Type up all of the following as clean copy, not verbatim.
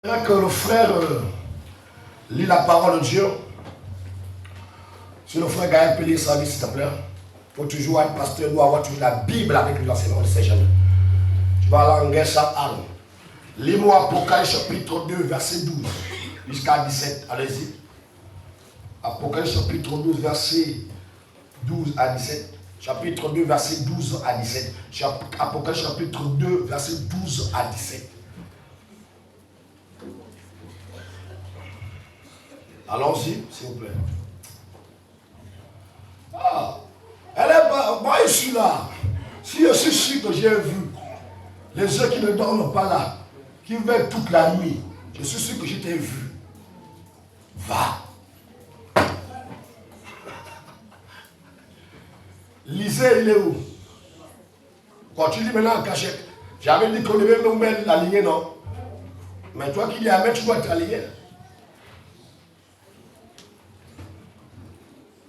Que le frère lit la parole de Dieu. Si le frère Gaël peut lire sa vie, s'il te plaît. Il faut toujours être pasteur, doit avoir toujours la Bible avec lui dans ses mains, on ne sait jamais. Tu vas aller en guerre sans arme. Lis-moi Apocalypse chapitre 2, verset 12 jusqu'à 17. Allez-y. Apocalypse chapitre 12, verset 12 à 17. Chapitre 2, verset 12 à 17. Apocalypse chapitre 2, verset 12 à 17. Allons-y, s'il vous plaît. Ah, elle est pas. Moi, je suis là. Si je suis sûr que j'ai vu les yeux qui ne dorment pas là, qui veillent toute la nuit, je suis sûr que je t'ai vu. Va. Lisez, il est où? Quand tu dis maintenant en cachette, j'avais dit qu'on devait nous mettre aligné, non? Mais toi qui dis à mettre, tu dois être aligné.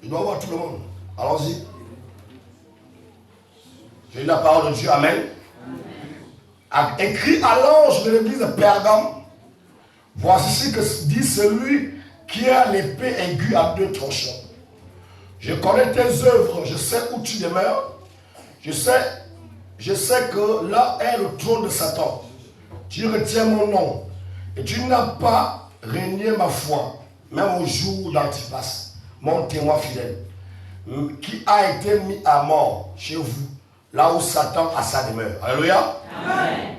Il doit voir tout le monde. Allons-y. J'ai eu la parole de Dieu. Amen. Amen. Écrit à l'ange de l'église de Pergame. Voici ce que dit celui qui a l'épée aiguë à deux tranchants. Je connais tes œuvres. Je sais où tu demeures. Je sais que là est le trône de Satan. Tu retiens mon nom. Et tu n'as pas régné ma foi. Même au jour d'Antipas. Mon témoin fidèle, qui a été mis à mort chez vous, là où Satan a sa demeure. Alléluia. Amen.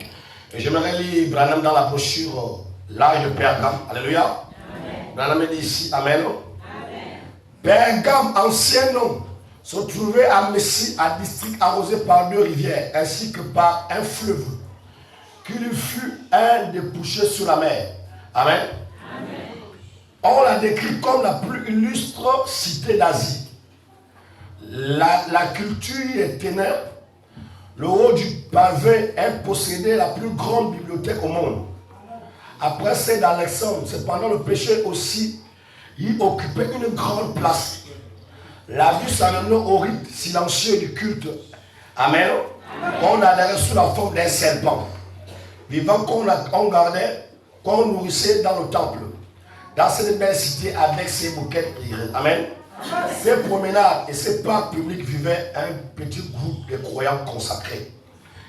Et j'aimerais lire Branham dans la brochure, l'âge de Pergame. Alléluia. Amen. Branham dit ici, Amen. Amen. Pergame, ancien nom, se trouvait à Messie, un district arrosé par deux rivières, ainsi que par un fleuve, qui lui fut un débouché sur la mer. Amen. On la décrit comme la plus illustre cité d'Asie. La culture est ténèbre. Le haut du pavé est possédé la plus grande bibliothèque au monde. Après celle d'Alexandre, cependant le péché aussi y occupait une grande place. La vue s'annonce au rite silencieux du culte. Amen. On adhérait sous la forme d'un serpent vivant qu'on gardait, qu'on nourrissait dans le temple. Dans cette belle cité avec ses bouquets privés. Amen. Ces promenades et ces parcs publics vivaient un petit groupe de croyants consacrés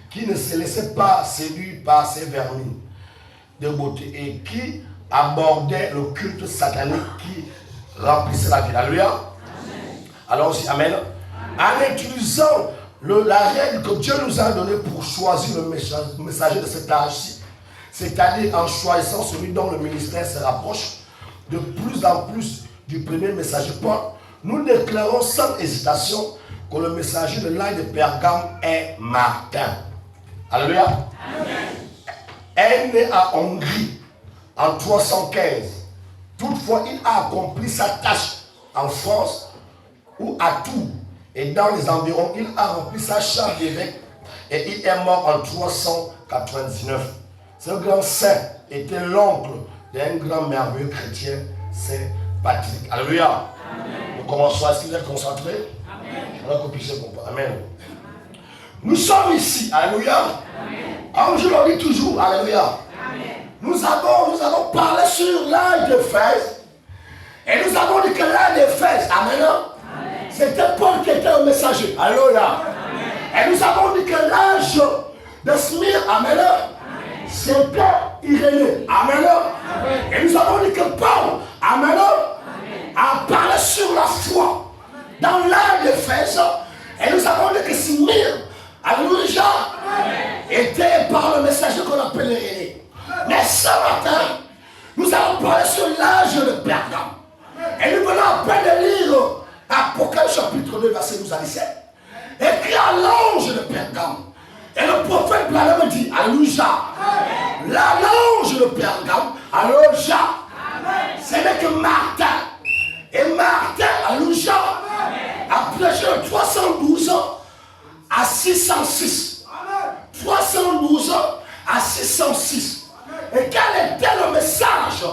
qui ne se laissaient pas séduire par ces vermines de beauté et qui abordaient le culte satanique qui remplissait la ville. Alléluia. Alors aussi, Amen. En utilisant la règle que Dieu nous a donnée pour choisir le messager de cet âge-ci, c'est-à-dire en choisissant celui dont le ministère se rapproche de plus en plus du premier messager Paul, nous déclarons sans hésitation que le messager de l'âge de Pergame est Martin. Alléluia. Est né en Hongrie en 315. Toutefois, il a accompli sa tâche en France ou à Tours et dans les environs. Il a rempli sa charge d'évêque et il est mort en 399. Ce grand saint était l'oncle d'un grand merveilleux chrétien, c'est Patrick. Alléluia. Nous commençons à vous êtes concentrés. Amen. Amen. Nous sommes ici. Alléluia. Comme je le dis toujours. Alléluia. Nous avons parlé sur l'âge d'Éphèse. Et nous avons dit que l'âge d'Éphèse, Amen. C'était Paul qui était le messager. Alléluia. Et nous avons dit que l'âge de Smyrne, Amen. C'était Irénée. Amen. Et nous avons dit que Paul, Amen, a parlé sur la foi dans l'âge d'Éphèse. Et nous avons dit que Smyrne, Alléluia, était par le messager qu'on appelle Irénée. Mais ce matin, nous allons parler sur l'âge de Pergame. Et nous venons à peine de lire Apocalypse chapitre 2, verset 12 à 17. Écrit à l'ange de Pergame. Et le prophète Branham dit, Alléluia, l'ange de Pergame, Alléluia, ce n'est que Martin. Et Martin, Alléluia, a prêché de 312 à 606. 312 à 606. Et quel était le message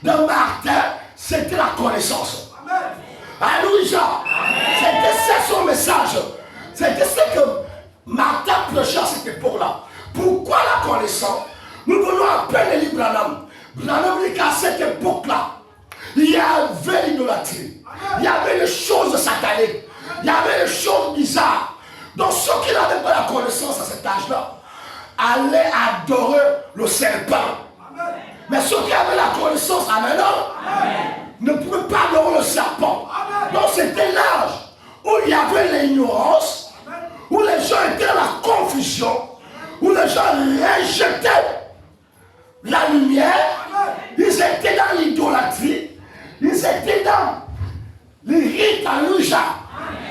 de Martin? C'était la connaissance. Alléluia. C'était ça son message. C'était ce que Martin prêchait à cette époque-là. Pourquoi la connaissance? Nous venons à peine de lire Branham. Branham dit qu'à cette époque-là, il y avait l'idolâtrie. Il y avait des choses sataniques. Il y avait des choses bizarres. Donc ceux qui n'avaient pas la connaissance à cet âge-là allaient adorer le serpent. Mais ceux qui avaient la connaissance à maintenant ne pouvaient pas adorer le serpent. Donc c'était l'âge où il y avait l'ignorance, où les gens étaient dans la confusion, où les gens rejetaient la lumière, ils étaient dans l'idolâtrie, ils étaient dans les rites à l'ouja.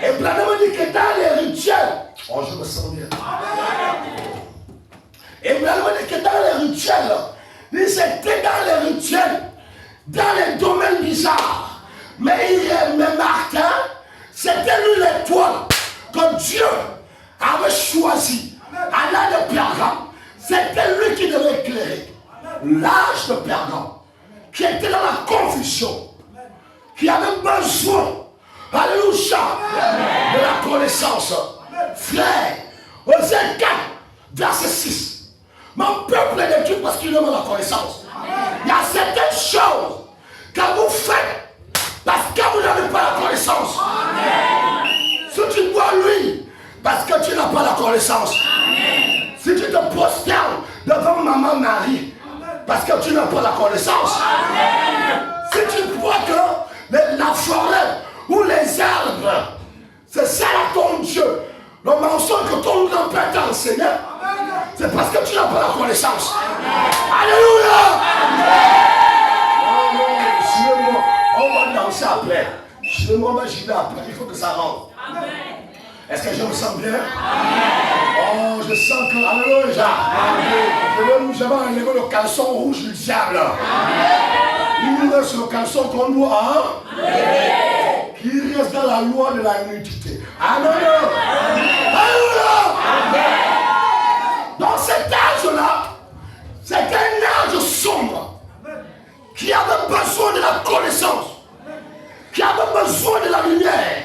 Et Branham dit que dans les rituels, oh je me sens bien. Et Branham dit que dans les rituels, ils étaient dans les rituels, dans les domaines bizarres. Mais Martin, c'était lui l'étoile que Dieu avait choisi à l'âge de Pergame. C'était lui qui devait éclairer l'âge de Pergame, qui était dans la confusion, qui avait besoin, alléluia, de la connaissance. Frère, Osée 4, verset 6. Mon peuple est détruit parce qu'il n'a pas la connaissance. Il y a certaines choses que vous faites parce que vous n'avez pas la connaissance. Si tu bois l'huile, parce que tu n'as pas la connaissance. Si tu te prosternes devant maman Marie, parce que tu n'as pas la connaissance. Si tu crois que la forêt ou les arbres, c'est ça là ton Dieu, le mensonge que ton grand-père t'a enseigné, c'est parce que tu n'as pas la connaissance. Alléluia. On va danser après. J'y vais après. Il faut que ça rentre. Est-ce que je me sens bien? Oh, je sens que... Alléluia. Je vais enlever le caleçon rouge du diable. Il reste le caleçon qu'on doit. Qui reste dans la loi de la nudité. Alléluia. Alléluia. Dans cet âge-là, c'est un âge sombre qui avait besoin de la connaissance, qui avait besoin de la lumière,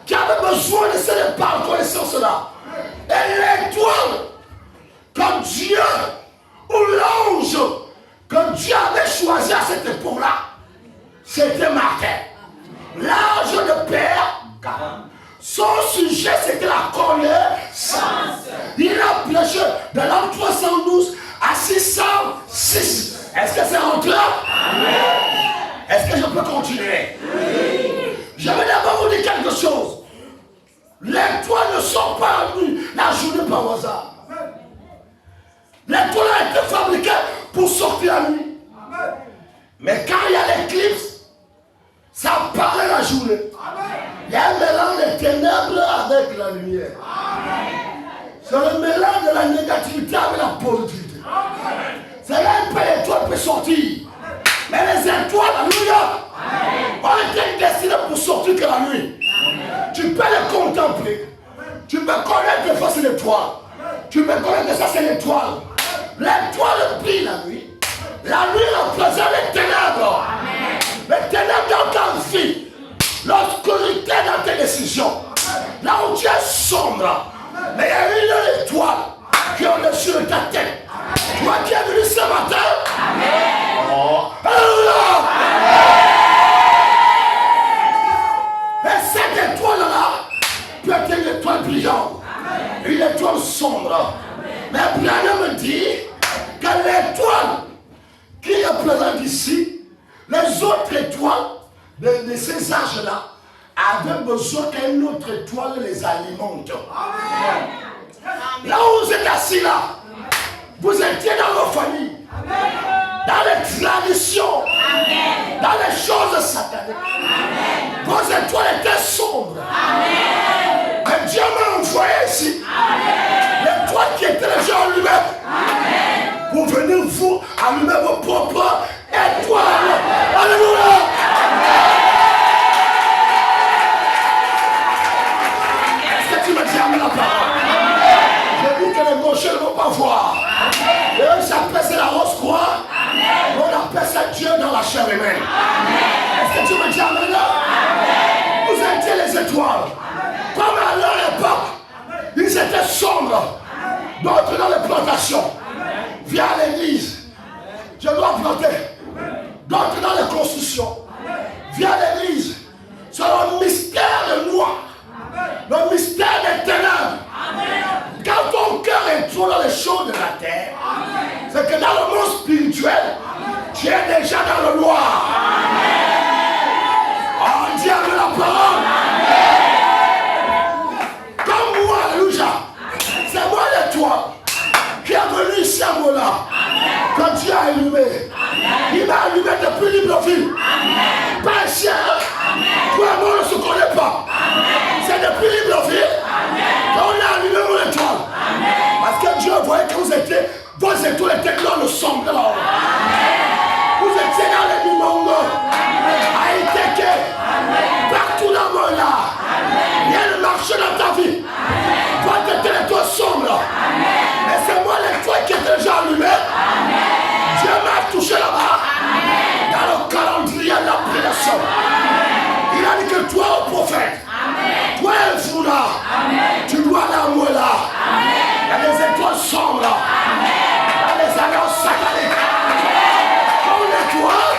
qui avait besoin de cette connaissance-là. Et l'étoile que Dieu, ou l'ange que Dieu avait choisi à cette époque-là, c'était Martin. L'âge de Père, son sujet c'était la connaissance. Il a prêché de l'an 312 à 606. Est-ce que c'est rentré? Est-ce que je peux continuer? Oui. Je vais d'abord vous dire quelque chose. L'étoile ne sort pas la nuit, la journée par hasard. L'étoile a été fabriquée pour sortir la nuit. Mais quand il y a l'éclipse, ça paraît la journée. Il y a un mélange des ténèbres avec la lumière. C'est le mélange de la négativité avec la positivité. C'est là que l'étoile peut sortir. Mais les étoiles, alléluia, ont été destinées pour sortir que la nuit. Tu peux les contempler. Tu peux connaître que c'est l'étoile. Tu peux connaître que ça c'est l'étoile. L'étoile brille la nuit. La nuit représente les ténèbres. Les ténèbres dans ta vie. L'obscurité dans tes décisions. Là où tu es sombre. Mais il y a une étoile qui est au-dessus de ta tête. Toi qui es venu ce matin. Amen. Oh. Alléluia. Et cette étoile-là peut être une étoile brillante. Une étoile sombre. Mais Branham me dit que l'étoile qui est présente ici, les autres étoiles de ces âges-là avaient besoin qu'une autre étoile les alimente. Amen. Là où vous êtes assis là, vous étiez dans vos familles, dans les traditions, dans les choses sataniques. Vos étoiles étaient sombres. Mais Dieu m'a envoyé ici. L'étoile qui était déjà allumée. Pour venir vous allumer vos propres étoiles. Alléluia. Est-ce que tu me dis amen la parole? Je dis que les gauchers ne vont pas voir. Eux, ça c'est la rose croix. On appelle ça Dieu dans la chair humaine. Est-ce que tu me dis amen là? Vous étiez les étoiles. Comme à leur époque, ils étaient sombres. D'autres dans les plantations. Viens à l'église. Je dois planter. D'autres dans les constructions. Viens à l'église. C'est le mystère de noir. Le mystère des ténèbres. Quand ton cœur est trop dans les choses de la terre, c'est que dans le monde spirituel, tu es déjà dans le noir. Oh, dis avec la parole. Comme moi, alléluia. C'est moi l'étoile qui est venu ici à Mola. Quand Dieu a allumé, il m'a allumé depuis Libreville. Pas ici, toi et moi ne se connaît pas. C'est depuis Libreville qu'on a allumé mon étoile. Parce que Dieu voyait que vos étoiles étaient dans le sombre. Vous étiez dans les Bimongo, à Iteke, partout dans mon art. Rien ne marchait dans ta vie. Toi, tu étais l'étoile sombre. Mais c'est moi l'étoile qui est déjà allumée. Dieu m'a touché là-bas. Dans le calendrier de la prédation. Il a dit que toi, au prophète, toi, un foulard, tu dois aller à moi là. Il y a des étoiles sombres. Il y a des alliances sataniques. Ton étoile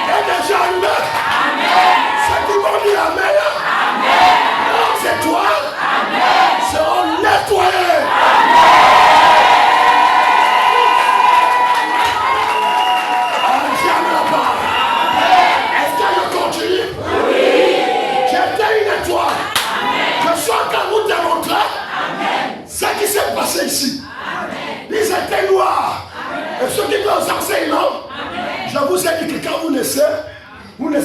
est déjà allumée. Ceux qui vont dire Amen, leurs étoiles seront nettoyées. Est-ce que je continue? Oui. J'étais une étoile. Je suis en train de vous démontrer ce qui s'est passé ici. Ils étaient noirs. Et ceux qui nous enseignent, non? Je vous ai dit que quand vous naissez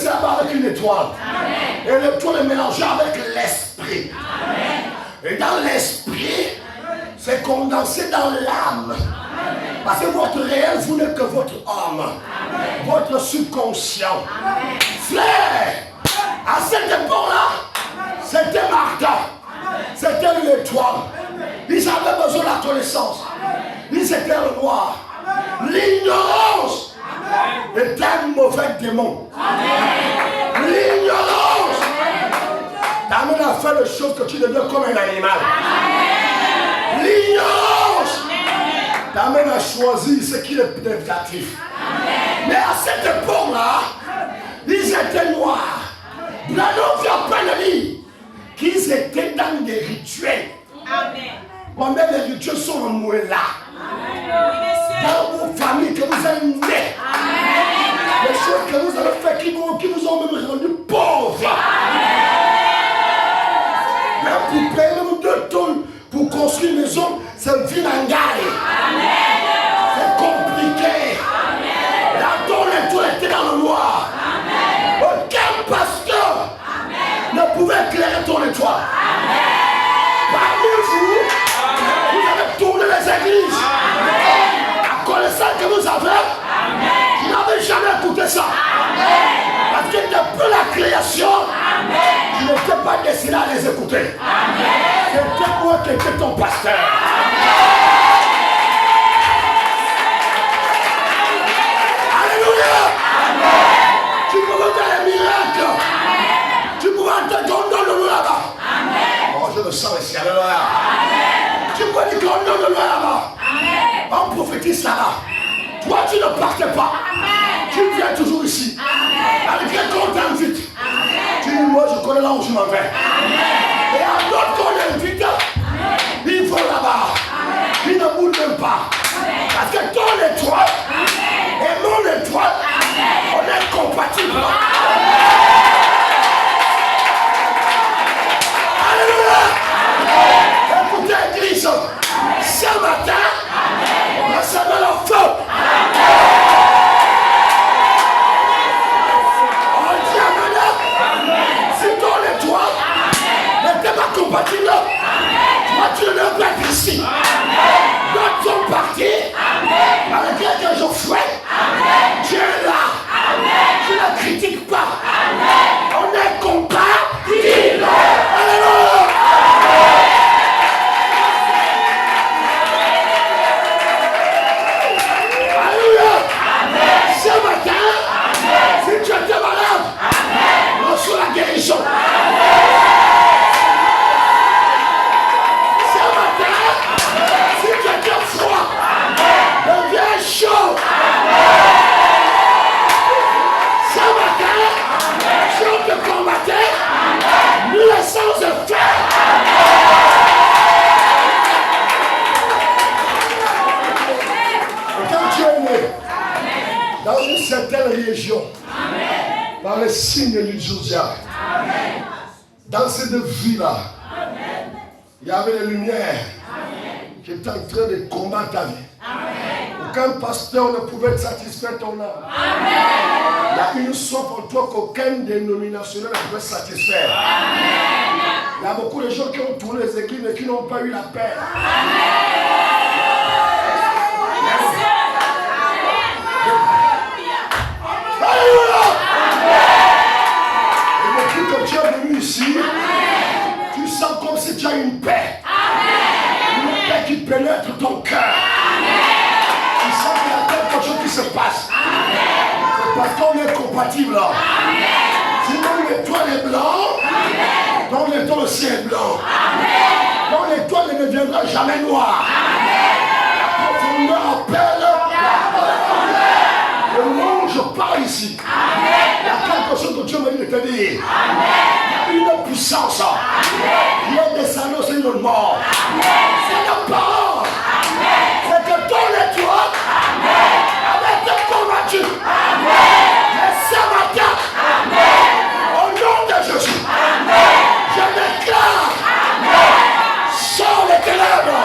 avec une étoile. Et l'étoile est mélangée avec l'esprit. Et dans l'esprit, c'est condensé dans l'âme. Parce que votre réel, vous n'êtes que votre âme. Votre subconscient. Frère, à cette époque-là, c'était Martha. C'était une étoile. Ils avaient besoin de la connaissance. Ils étaient le noir. L'ignorance est un mauvais démon. L'ignorance t'amène à faire des choses que tu deviens comme un animal. L'ignorance t'amène à choisir ce qui est négatif. Mais à cette époque-là, ils étaient noirs. Brano vient pas de dire qu'ils étaient dans des rituels. Combien de rituels sont en là? Dans vos familles que vous avez nées. Les choses que vous avez faites qui vous ont même rendu pauvres. Même pour payer même 2 tonnes pour construire une maison, c'est un vinangaï. C'est compliqué. La tonne était dans le noir. Aucun pasteur ne pouvait éclairer ton étoile. Parmi vous avez tourné les églises. La connaissance que vous avez, vous n'avez jamais écouté ça. Parce que depuis la création, tu n'étais pas destiné à les écouter. C'était moi qui étais ton pasteur. Alléluia. Tu pouvais faire les miracles. Tu pouvais entendre ton nom de l'eau là-bas. Oh, je le sens ici. Alléluia. Tu pouvais dire ton nom de l'eau là-bas. On prophétise là-bas. Toi, tu ne partais pas. Tu viens toujours ici. Malgré qu'on t'invite. Tu dis, moi, je connais là où je m'en vais. Et à d'autres qu'on invite, ils vont là-bas. Ils ne bougent même pas. Parce que ton étoile et mon étoile, on est compatibles. Alléluia. Écoutez, Église, ce matin, on va savoir le feu. On dit Amen. Si ton étoile n'était pas compatible, toi tu ne peux pas être ici. D'autres sont partis. Avec quelques jours fouets. Tu es là. Tu ne critiques dans une certaine région, dans les signes du zodiaque, dans cette vie-là, il y avait les lumières qui étaient en train de combattre ta vie. Aucun pasteur ne pouvait satisfaire ton âme. Il y a une soif en toi qu'aucun dénominationnel ne pouvait satisfaire. Il y a beaucoup de gens qui ont tourné les églises mais qui n'ont pas eu la paix. Et depuis que tu es venu ici, tu sens comme si tu as une paix. Une paix qui pénètre ton cœur. Tu sens qu'il y a quelque chose qui se passe. C'est parce qu'on est compatible. Sinon l'étoile est blanche, donc l'étoile aussi est blanc. Donc l'étoile ne deviendra jamais noire. La profondeur appelle. Le moment où je parle ici, il y a quelque chose que Dieu m'a dit de te dire. Il y a une puissance qui est descendue sur le mort. C'est la parole. C'est que ton étoile avait été combattu. Mais ce matin, au nom de Jésus, je déclare, sors les ténèbres.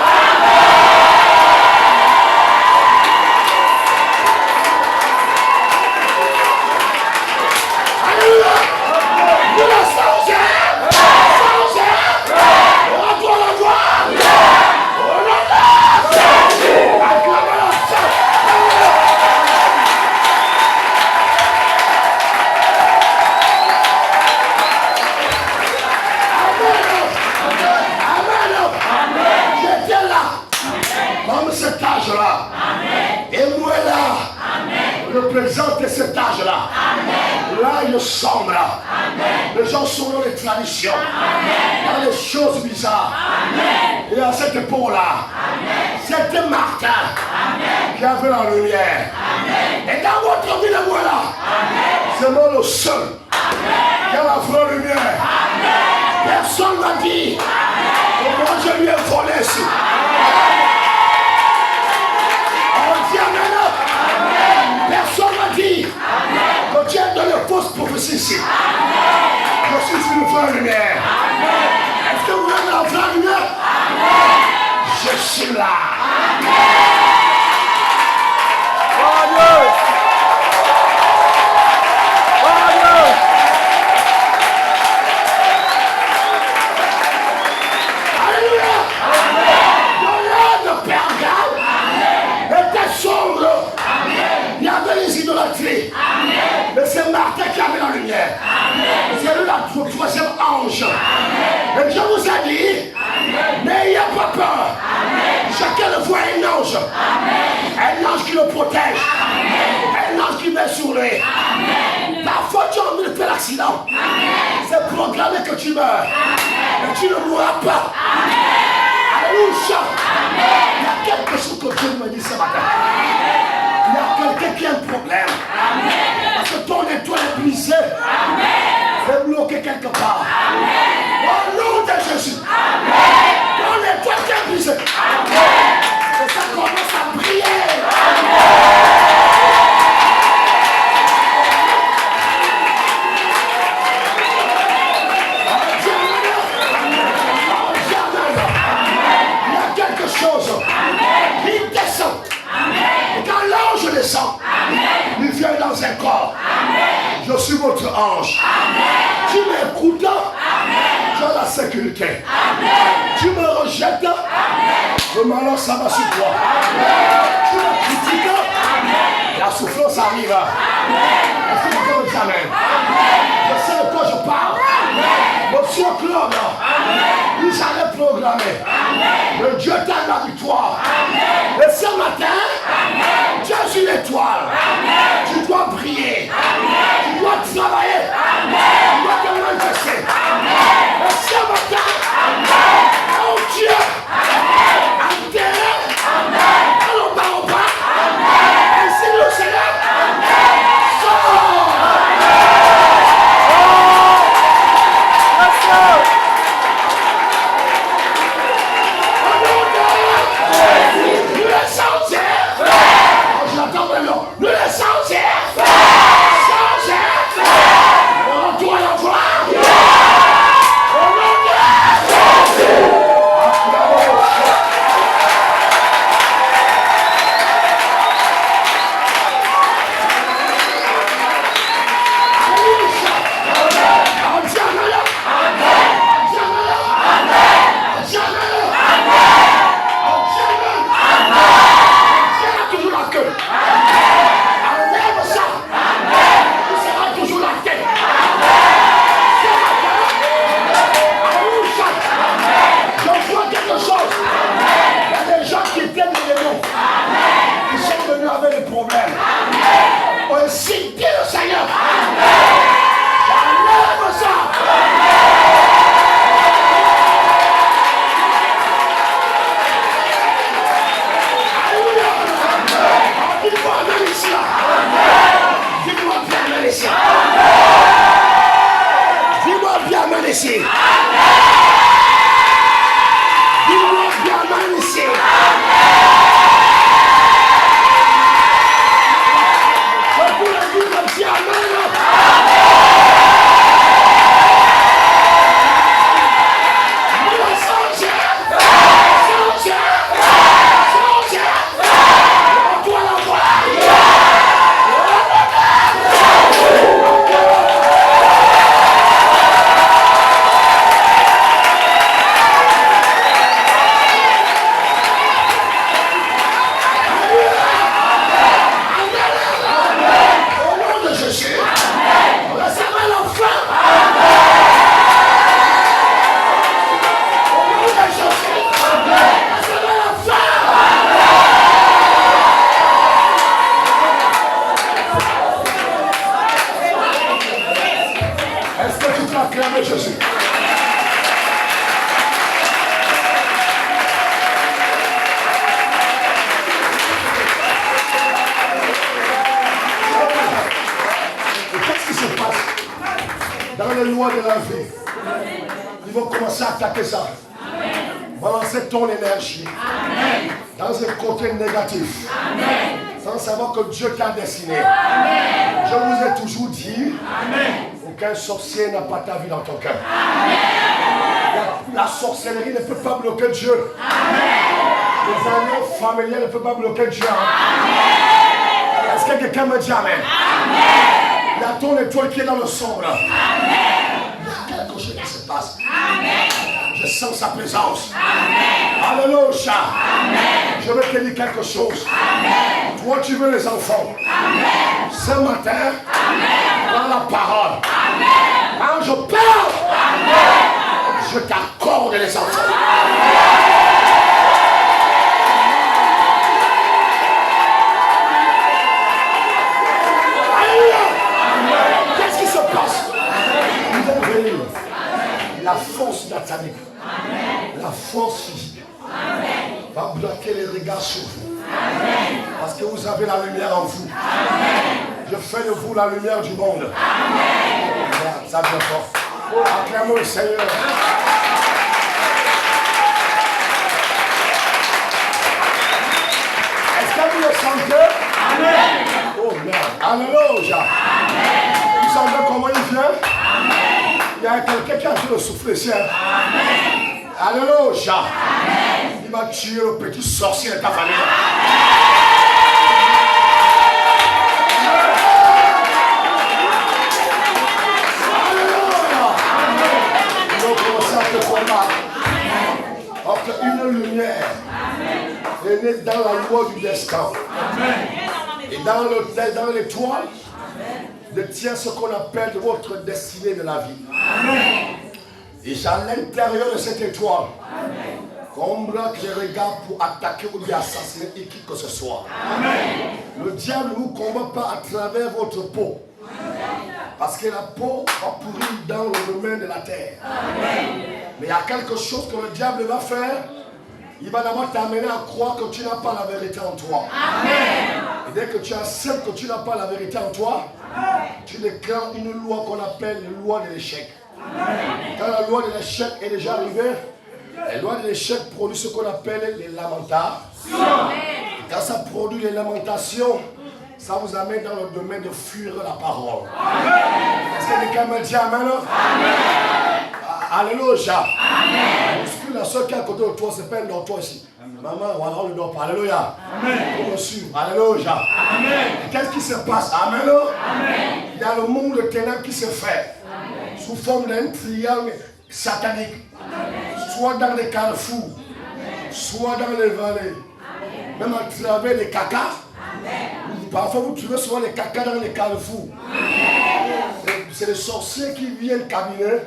Représente cet âge-là. L'âge sombre. Les gens sont dans les traditions, dans les choses bizarres. Et à cette époque-là, c'était Martin qui avait la lumière. Et dans votre vie de moi là, c'est moi le seul qui a la vraie lumière. Personne m'a dit que moi je lui ai volé ici. On dit amen. Personne m'a dit que tu es dans les fausses prophéties ici. Je suis une vraie lumière. Est-ce que vous avez la vraie lumière? Je suis là. Alléluia. Le roi de Pergame était sombre. Il y avait les idolâtries. Mais c'est Martin qui avait la lumière. C'est lui le troisième ange. Et Dieu vous a dit, n'ayez pas peur. Chacun le voit un ange. Un ange qui le protège. Un ange qui met sur lui. Parfois tu as envie de faire l'accident. C'est programmé que tu meurs. Mais tu ne mourras pas. Alléluia. Il y a quelque chose que Dieu m'a dit ce matin. Il y a quelqu'un qui a un problème. Parce que ton étoile est brisée. C'est bloqué quelque part. Au nom de Jésus. Ton étoile qui est brisée. Et ça commence à prier. Il y a quelque chose qui descend. Et quand l'ange descend, il vient dans un corps. Je suis votre ange. Tu m'écoutes, tu as la sécurité. Tu me rejettes, le malheur ça va sur toi. Tu me critiques, la souffrance arrive. Est-ce que tu peux me dire amen? Je sais de quoi je parle. Monsieur Claude, il s'allait programmer. Le Dieu t'a la victoire. Et ce matin, tu es une étoile. Tu dois briller. Tu dois travailler. Tu dois te manifester. Et ce matin, oh Dieu, enterré dans le baobab, ainsi le Seigneur sort. Nous les sentiers. Jésus. Qu'est-ce qui se passe dans les lois de la vie? Ils vont commencer à attaquer ça. Balancer ton énergie dans un côté négatif. Sans savoir que Dieu t'a destiné. Je vous ai toujours dit, aucun sorcier n'a pas ta vie dans ton cœur. La sorcellerie ne peut pas bloquer Dieu. Les alliances familiales ne peuvent pas bloquer Dieu. Est-ce que quelqu'un me dit amen? Il y a ton étoile qui est dans le sombre. Il y a quelque chose qui se passe. Je sens sa présence. Alléluia. Je veux te dire quelque chose. Toi, tu veux les enfants. Ce matin, dans la parole, quand je parle, je t'accorde les enfants. Qu'est-ce qui se passe? Nous allons venir. La force satanique, la force physique, va bloquer les regards sur vous. Parce que vous avez la lumière en vous. Je fais de vous la lumière du monde. Ça vient fort. Acclamons le Seigneur. Est-ce que vous le sentez? Oh merde. Alléluia. Vous sentez comment il vient? Il y a quelqu'un qui a fait le souffler ici. Alléluia. Il va tuer le petit sorcier de ta famille. Alléluia. Ils vont commencer à te combattre. Or qu'une lumière est née dans la loi du destin. Et dans l'étoile, détient ce qu'on appelle votre destinée de la vie. Et c'est à l'intérieur de cette étoile qu'on bloque les regards pour attaquer ou bien assassiner qui que ce soit. Le diable ne vous combat pas à travers votre peau. Parce que la peau va pourrir dans le domaine de la terre. Mais il y a quelque chose que le diable va faire. Il va d'abord t'amener à croire que tu n'as pas la vérité en toi. Et dès que tu acceptes que tu n'as pas la vérité en toi, tu déclares une loi qu'on appelle la loi de l'échec. Quand la loi de l'échec est déjà arrivée, la loi de l'échec produit ce qu'on appelle les lamentations. Et quand ça produit les lamentations, ça vous amène dans le domaine de fuir la parole. Est-ce que quelqu'un me dit amen? Alléluia. Amen. La seule qui est à côté de toi, c'est pas un dortoir ici. Maman, voilà, on ne dort pas. Alléluia. Amen. On me suit. Alléluia. Amen. Qu'est-ce qui se passe? Amen. Amen. Il y a le monde de ténèbres qui se fait. Amen. Sous forme d'un triangle satanique. Amen. Soit dans les carrefours, soit dans les vallées. Amen. Même à travers les cacas. Amen. Parfois, vous trouvez souvent les cacas dans les carrefours. C'est les sorciers qui viennent cabiner.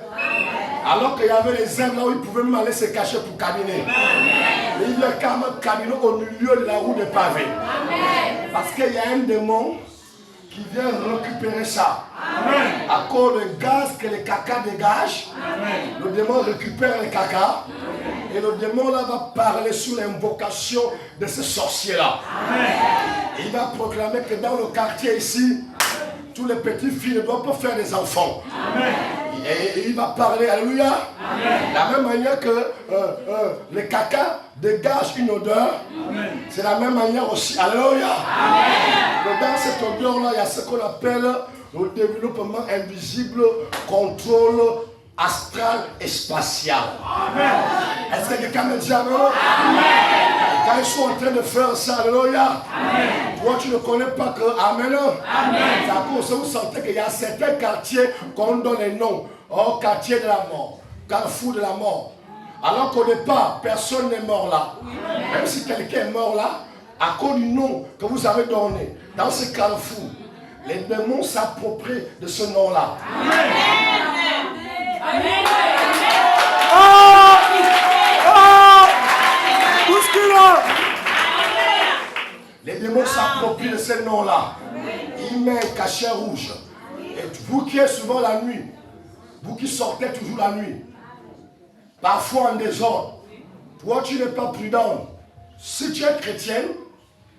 Alors qu'il y avait les herbes là où ils pouvaient même aller se cacher pour cabiner. Mais il y a quand même cabiner au milieu de la roue de pavé. Parce qu'il y a un démon qui vient récupérer ça. À cause du gaz que les cacas dégagent, le démon récupère les cacas. Et le démon là va parler sous l'invocation de ce sorcier là. Il va proclamer que dans le quartier ici, tous les petites filles ne doivent pas faire des enfants. Amen. Et il va parler, alléluia. Amen. La même manière que les cacas dégagent une odeur, c'est la même manière aussi, alléluia. Amen. Dans cette odeur-là, il y a ce qu'on appelle le développement invisible, contrôle astral et spatial. Amen. Est-ce que quelqu'un me dit amen? Amen. Quand ils sont en train de faire ça, alléluia. Toi, tu ne connais pas que amen. Amen. C'est à cause que vous sentez qu'il y a certains quartiers qu'on donne les noms. Oh, quartier de la mort, carrefour de la mort. Alors qu'au départ, personne n'est mort là. Même si quelqu'un est mort là, à cause du nom que vous avez donné dans ce carrefour, les démons s'approprient de ce nom-là. Amen. Amen. Les démons s'approprient de ce nom-là. Il met un cachet rouge. Et vous qui êtes souvent la nuit, vous qui sortez toujours la nuit, parfois en désordre, toi tu n'es pas prudent. Si tu es chrétienne,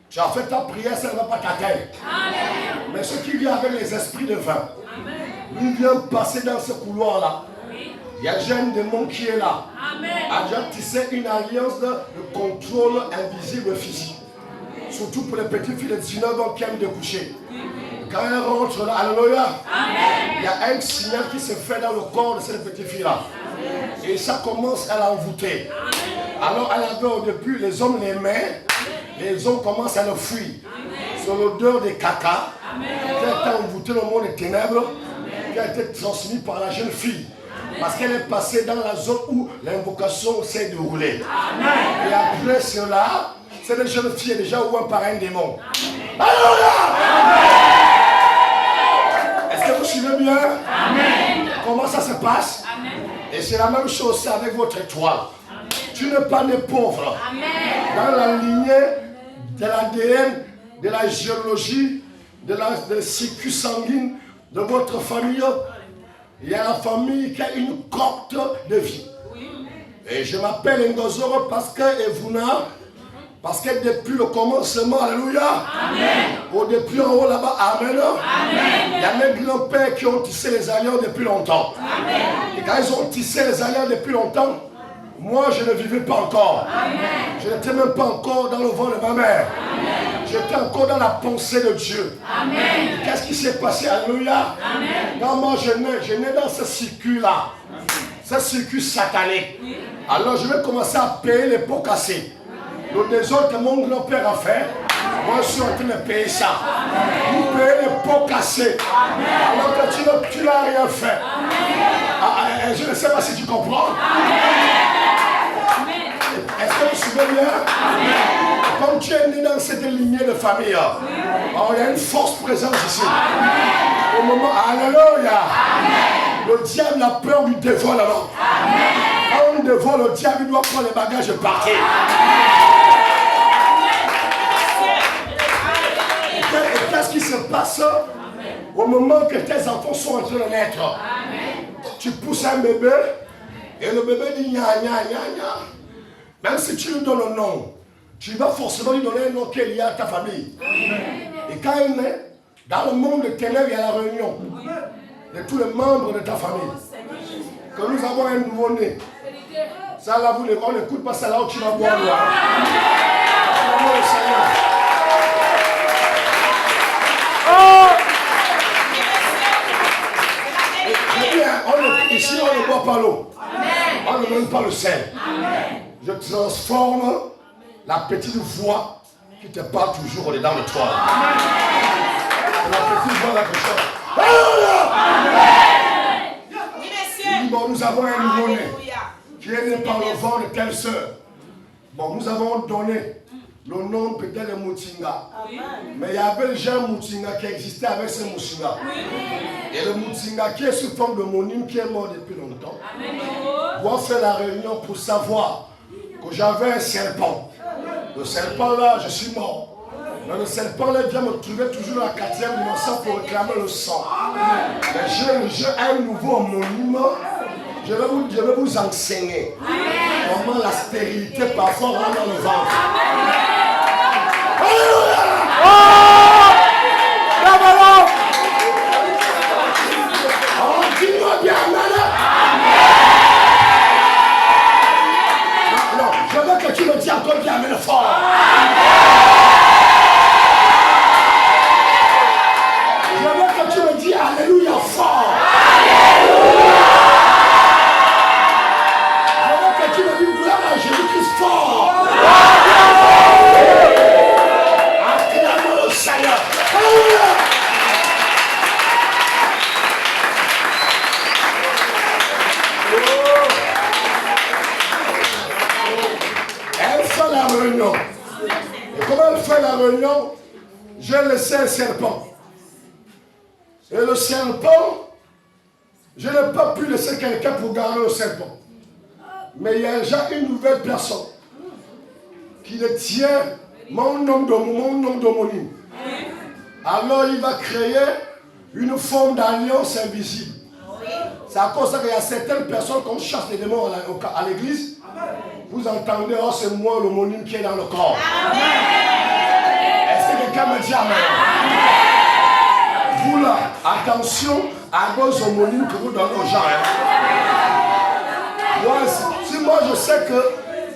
tu as fait ta prière, ça ne va pas t'atteindre. Mais ce qui vient avec les esprits de vin, lui vient passer dans ce couloir-là. Il y a déjà un démon qui est là. A déjà tissé une alliance de contrôle invisible physique. Surtout pour les petites filles de 19 ans qui aiment découcher. Quand elles rentrent là, alléluia, il y a un signal qui se fait dans le corps de cette petite fille-là. Et ça commence à l'envoûter. Alors elle avait au début, les hommes l'aimaient, les hommes commencent à le fuir. C'est l'odeur des caca qui a été envoûtée dans le monde des ténèbres, qui a été transmise par la jeune fille. Parce qu'elle est passée dans la zone où l'invocation s'est déroulée. Et après cela, cette jeune fille est déjà ouverte par un démon. Alléluia! Est-ce que vous suivez bien? Comment ça se passe? Et c'est la même chose avec votre étoile. Tu n'es pas né pauvre. Dans la lignée de l'ADN, de la géologie, de la circuit sanguine de votre famille, il y a la famille qui a une cote de vie. Et je m'appelle Ngozoro parce que Evuna, parce que depuis le commencement, alléluia, au depuis en haut là-bas, amen. Il y a mes grands-pères qui ont tissé les alliances depuis longtemps. Et quand ils ont tissé les alliances depuis longtemps, moi je ne vivais pas encore. Je n'étais même pas encore dans le ventre de ma mère. J'étais encore dans la pensée de Dieu. Qu'est-ce qui s'est passé? Alléluia. Quand moi je nais dans ce circuit-là, ce circuit satanique. Alors je vais commencer à payer les pots cassés. Le désordre que mon grand-père a fait, moi je suis en train de payer ça. Vous payez les pots cassés. Alors que tu n'as rien fait. Je ne sais pas si tu comprends. Est-ce que vous suivez bien? Comme tu es né dans cette lignée de famille, il y a une force présente ici. Au moment, alléluia, le diable a peur du dévoilement. Quand on dévoile, le diable doit prendre les bagages et partir. Et qu'est-ce qui se passe au moment que tes enfants sont en train de naître? Tu pousses un bébé et le bébé dit gna gna gna gna. Même si tu lui donnes un nom, tu vas forcément lui donner un nom qui est lié à ta famille. Et quand il naît, dans le monde de ténèbres, il y a la réunion de tous les membres de ta famille. Que nous avons un nouveau-né. Ça là, on n'écoute pas ça là où tu vas boire là. Ici, on ne boit pas l'eau. On ne donne pas le sel. Je transforme la petite voix qui te parle toujours au-dedans de toi. La petite voix là que je... Bon, nous avons un nouveau-né qui est né par le vent de telle sœur. Bon, nous avons donné le nom peut-être de Moutinga. Mais il y avait déjà un Moutinga qui existait avec ce Moutinga. Et le Moutinga qui est sous forme de monime qui est mort depuis longtemps. On fait la réunion pour savoir que j'avais un serpent. Le serpent là, je suis mort. Mais le serpent là vient me trouver toujours dans la 4e dimension pour réclamer le sang. Mais j'ai un nouveau homonyme. Je vais vous enseigner comment la stérilité parfois rentre dans le ventre. Alléluia! Oh, dis-moi bien, non, je veux que tu me dises encore bien, mais le fort. Je veux que tu me dises alléluia fort. Je veux que tu me dises gloire à Jésus-Christ fort. Acclame le Seigneur. Alléluia. Elle fait la réunion. Et comment elle fait la réunion? J'ai laissé un serpent. Et le serpent, je n'ai pas pu laisser quelqu'un pour garder le serpent. Mais il y a déjà une nouvelle personne qui détient mon nom d'homonyme. Alors il va créer une forme d'alliance invisible. C'est à cause de ça qu'il y a certaines personnes, quand on chasse les démons à l'église, vous entendez, oh c'est moi l'homonyme qui est dans le corps. Amen. Est-ce que quelqu'un me dit amen? Vous là, attention à vos homonymes que vous donnez aux gens. Moi je sais que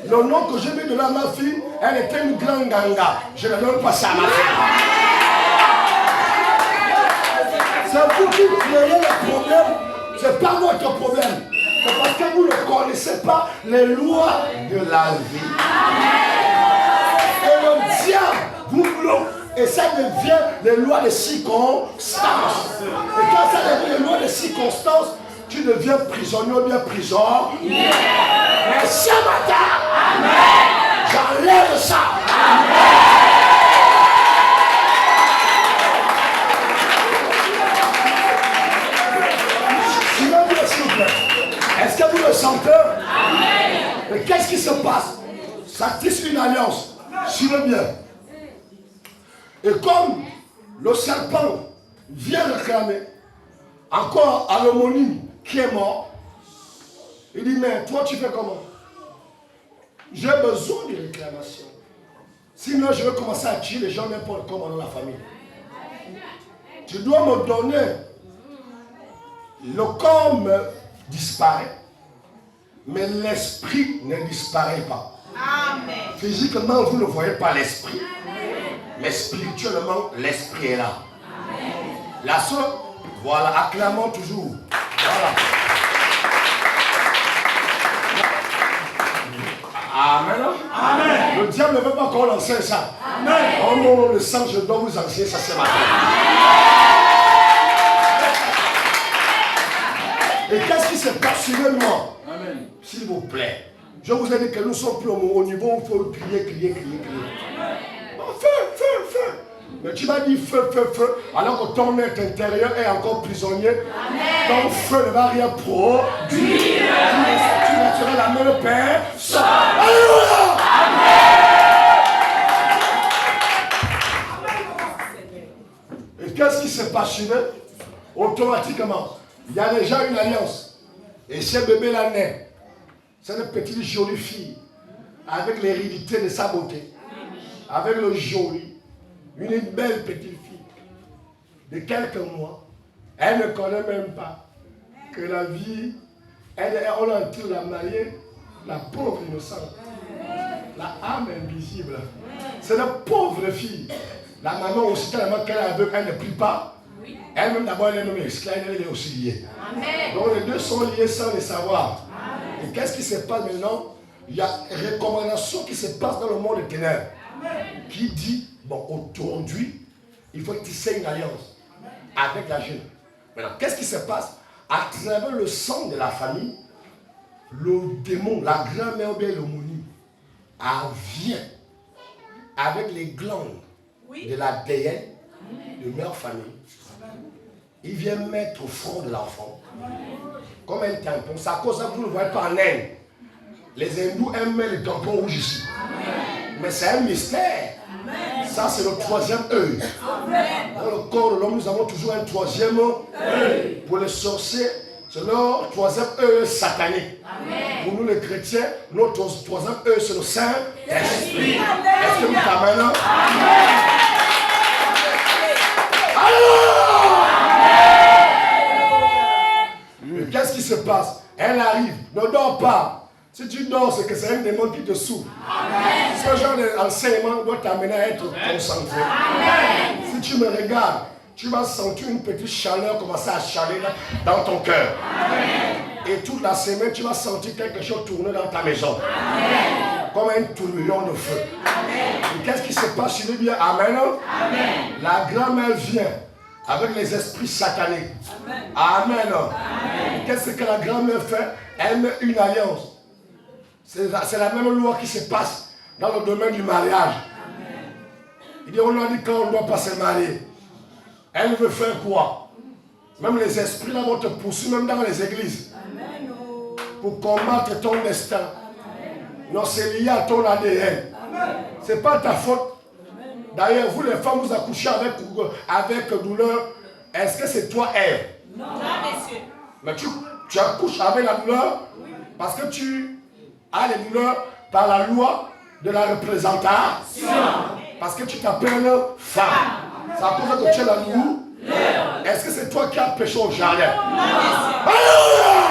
le nom que j'ai mis de là à ma fille, elle était une grande ganga. Je ne donne pas ça à ma fille. C'est vous qui créez le problème. Ce n'est pas votre problème. C'est parce que vous ne connaissez pas les lois de la vie. Et le diable vous bloque. Et ça devient les lois de circonstances. Et quand ça devient les lois de circonstances, tu deviens prisonnier ou bien prisonnier. Mais ce matin, j'enlève ça. Est-ce que vous le sentez? Mais qu'est-ce qui se passe? Ça tisse une alliance. Suivez bien. Et comme le serpent vient réclamer encore à l'homonyme qui est mort, il dit, mais toi tu fais comment? J'ai besoin de réclamation. Sinon je vais commencer à tuer les gens n'importe comment dans la famille. Tu dois me donner. Le corps disparaît, mais l'esprit ne disparaît pas. Amen. Physiquement, vous ne voyez pas l'esprit, mais spirituellement, l'esprit est là. Amen. La seule, voilà, acclamons toujours. Voilà. Amen. Amen. Le diable ne veut pas qu'on enseigne ça. Amen. Oh non, le sang, je dois vous enseigner ça ce matin. Et qu'est-ce qui se passe sur moi? S'il vous plaît. Je vous ai dit que nous sommes plus au niveau où il faut crier. Oh, feu. Mais tu m'as dit feu. Alors que ton être intérieur est encore prisonnier. Ton feu ne va rien produire. Tu resteras la même personne. Alléluia. Et qu'est-ce qui se passe sur eux? Automatiquement. Il y a déjà une alliance. Et ce bébé-là naît. C'est une petite jolie fille. Avec l'hérédité de sa beauté. Avec le joli. Une belle petite fille. De quelques mois. Elle ne connaît même pas que la vie, on a tout la mariée, la pauvre innocente. La âme invisible. C'est la pauvre fille. La maman aussi, tellement qu'elle est aveugle, elle ne prie pas. Elle-même d'abord, elle est même esclave, elle est aussi liée. Amen. Donc les deux sont liés sans le savoir. Amen. Et qu'est-ce qui se passe maintenant? Il y a une recommandation qui se passe dans le monde des ténèbres. Amen. Qui dit, bon, aujourd'hui, il faut tisser une alliance avec la jeune. Maintenant, qu'est-ce qui se passe? À travers le sang de la famille, le démon, la grand-mère ou bien l'homonyme, vient avec les glandes de la déesse de leur famille. Il vient mettre au front de l'enfant comme un tampon. C'est à cause de ça que vous ne voyez pas en Inde. Les hindous aiment les tampons rouges ici. Mais c'est un mystère. Ça, c'est le troisième œil. Dans le corps de l'homme, nous avons toujours un troisième œil. Pour les sorciers, c'est leur troisième œil satanique. Pour nous, les chrétiens, notre troisième œil, c'est le Saint-Esprit. Est-ce que vous t'amènez? Mais qu'est-ce qui se passe? Elle arrive, ne dors pas. Si tu dors, c'est que c'est un démon qui te souffle. Ce genre d'enseignement doit t'amener à être concentré. Amen. Si tu me regardes, tu vas sentir une petite chaleur commencer à chaler dans ton cœur. Et toute la semaine, tu vas sentir quelque chose tourner dans ta maison. Amen. Comme un tourbillon de feu. Amen. Et qu'est-ce qui se passe chez lui bien? Amen. Amen. La grand-mère vient avec les esprits sataniques. Amen. Amen. Qu'est-ce que la grand-mère fait? Elle met une alliance. C'est la même loi qui se passe dans le domaine du mariage. Amen. Il dit, on a dit quand on ne doit pas se marier. Elle veut faire quoi? Même les esprits là vont te poursuivre, même dans les églises. Amen. Pour combattre ton destin. Amen. Non, c'est lié à ton ADN. Ce n'est pas ta faute. D'ailleurs, vous les femmes, vous accouchez avec douleur. Est-ce que c'est toi, Ève? Non, monsieur. Mais tu Tu accouches avec la douleur parce que tu as les douleurs par la loi de la représentation. Parce que tu t'appelles femme. C'est à cause que tu es la douleur. Est-ce que c'est toi qui as péché au jardin? Alléluia!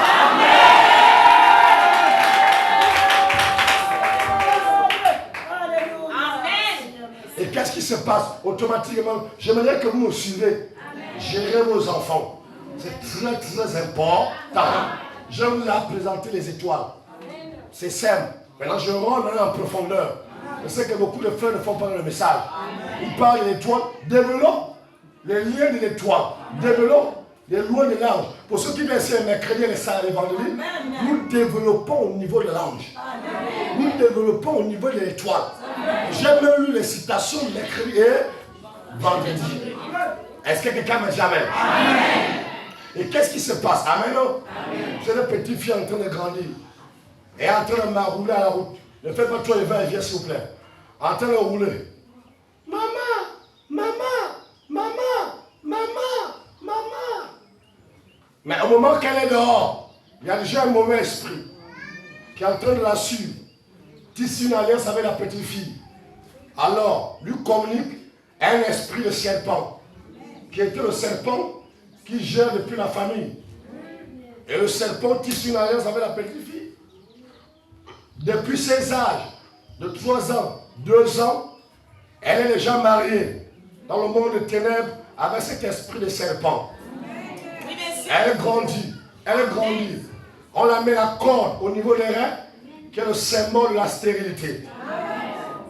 Et qu'est-ce qui se passe automatiquement? J'aimerais que vous me suivez. Gérez vos enfants. C'est très très important. Je vous ai présenté les étoiles. C'est simple. Maintenant je rentre en profondeur. Je sais que beaucoup de frères ne font pas le message. Ils parlent de l'étoile. Développons les liens de l'étoile. Développons les lois de l'ange. Pour ceux qui viennent ici le mercredi et le vendredi, nous développons au niveau de l'ange. Nous développons au niveau de l'étoile. J'ai même lu les citations de mercredi et vendredi. Est-ce que quelqu'un m'a dit amen? Et qu'est-ce qui se passe? Amen. C'est le petit fille en train de grandir. Et en train de rouler à la route. Ne faites pas trop les va et vient s'il vous plaît. En train de rouler. Maman, maman, maman, maman, maman. Mais au moment qu'elle est dehors, il y a déjà un mauvais esprit qui est en train de la suivre. Tisse une alliance avec la petite fille. Alors, lui communique un esprit de serpent, qui était le serpent qui gère depuis la famille. Et le serpent tisse une alliance avec la petite fille. Depuis ses âges, de 3 ans, 2 ans, elle est déjà mariée dans le monde des ténèbres avec cet esprit de serpent. Elle grandit, elle grandit. On la met la corde au niveau des reins, qui est le symbole de la stérilité.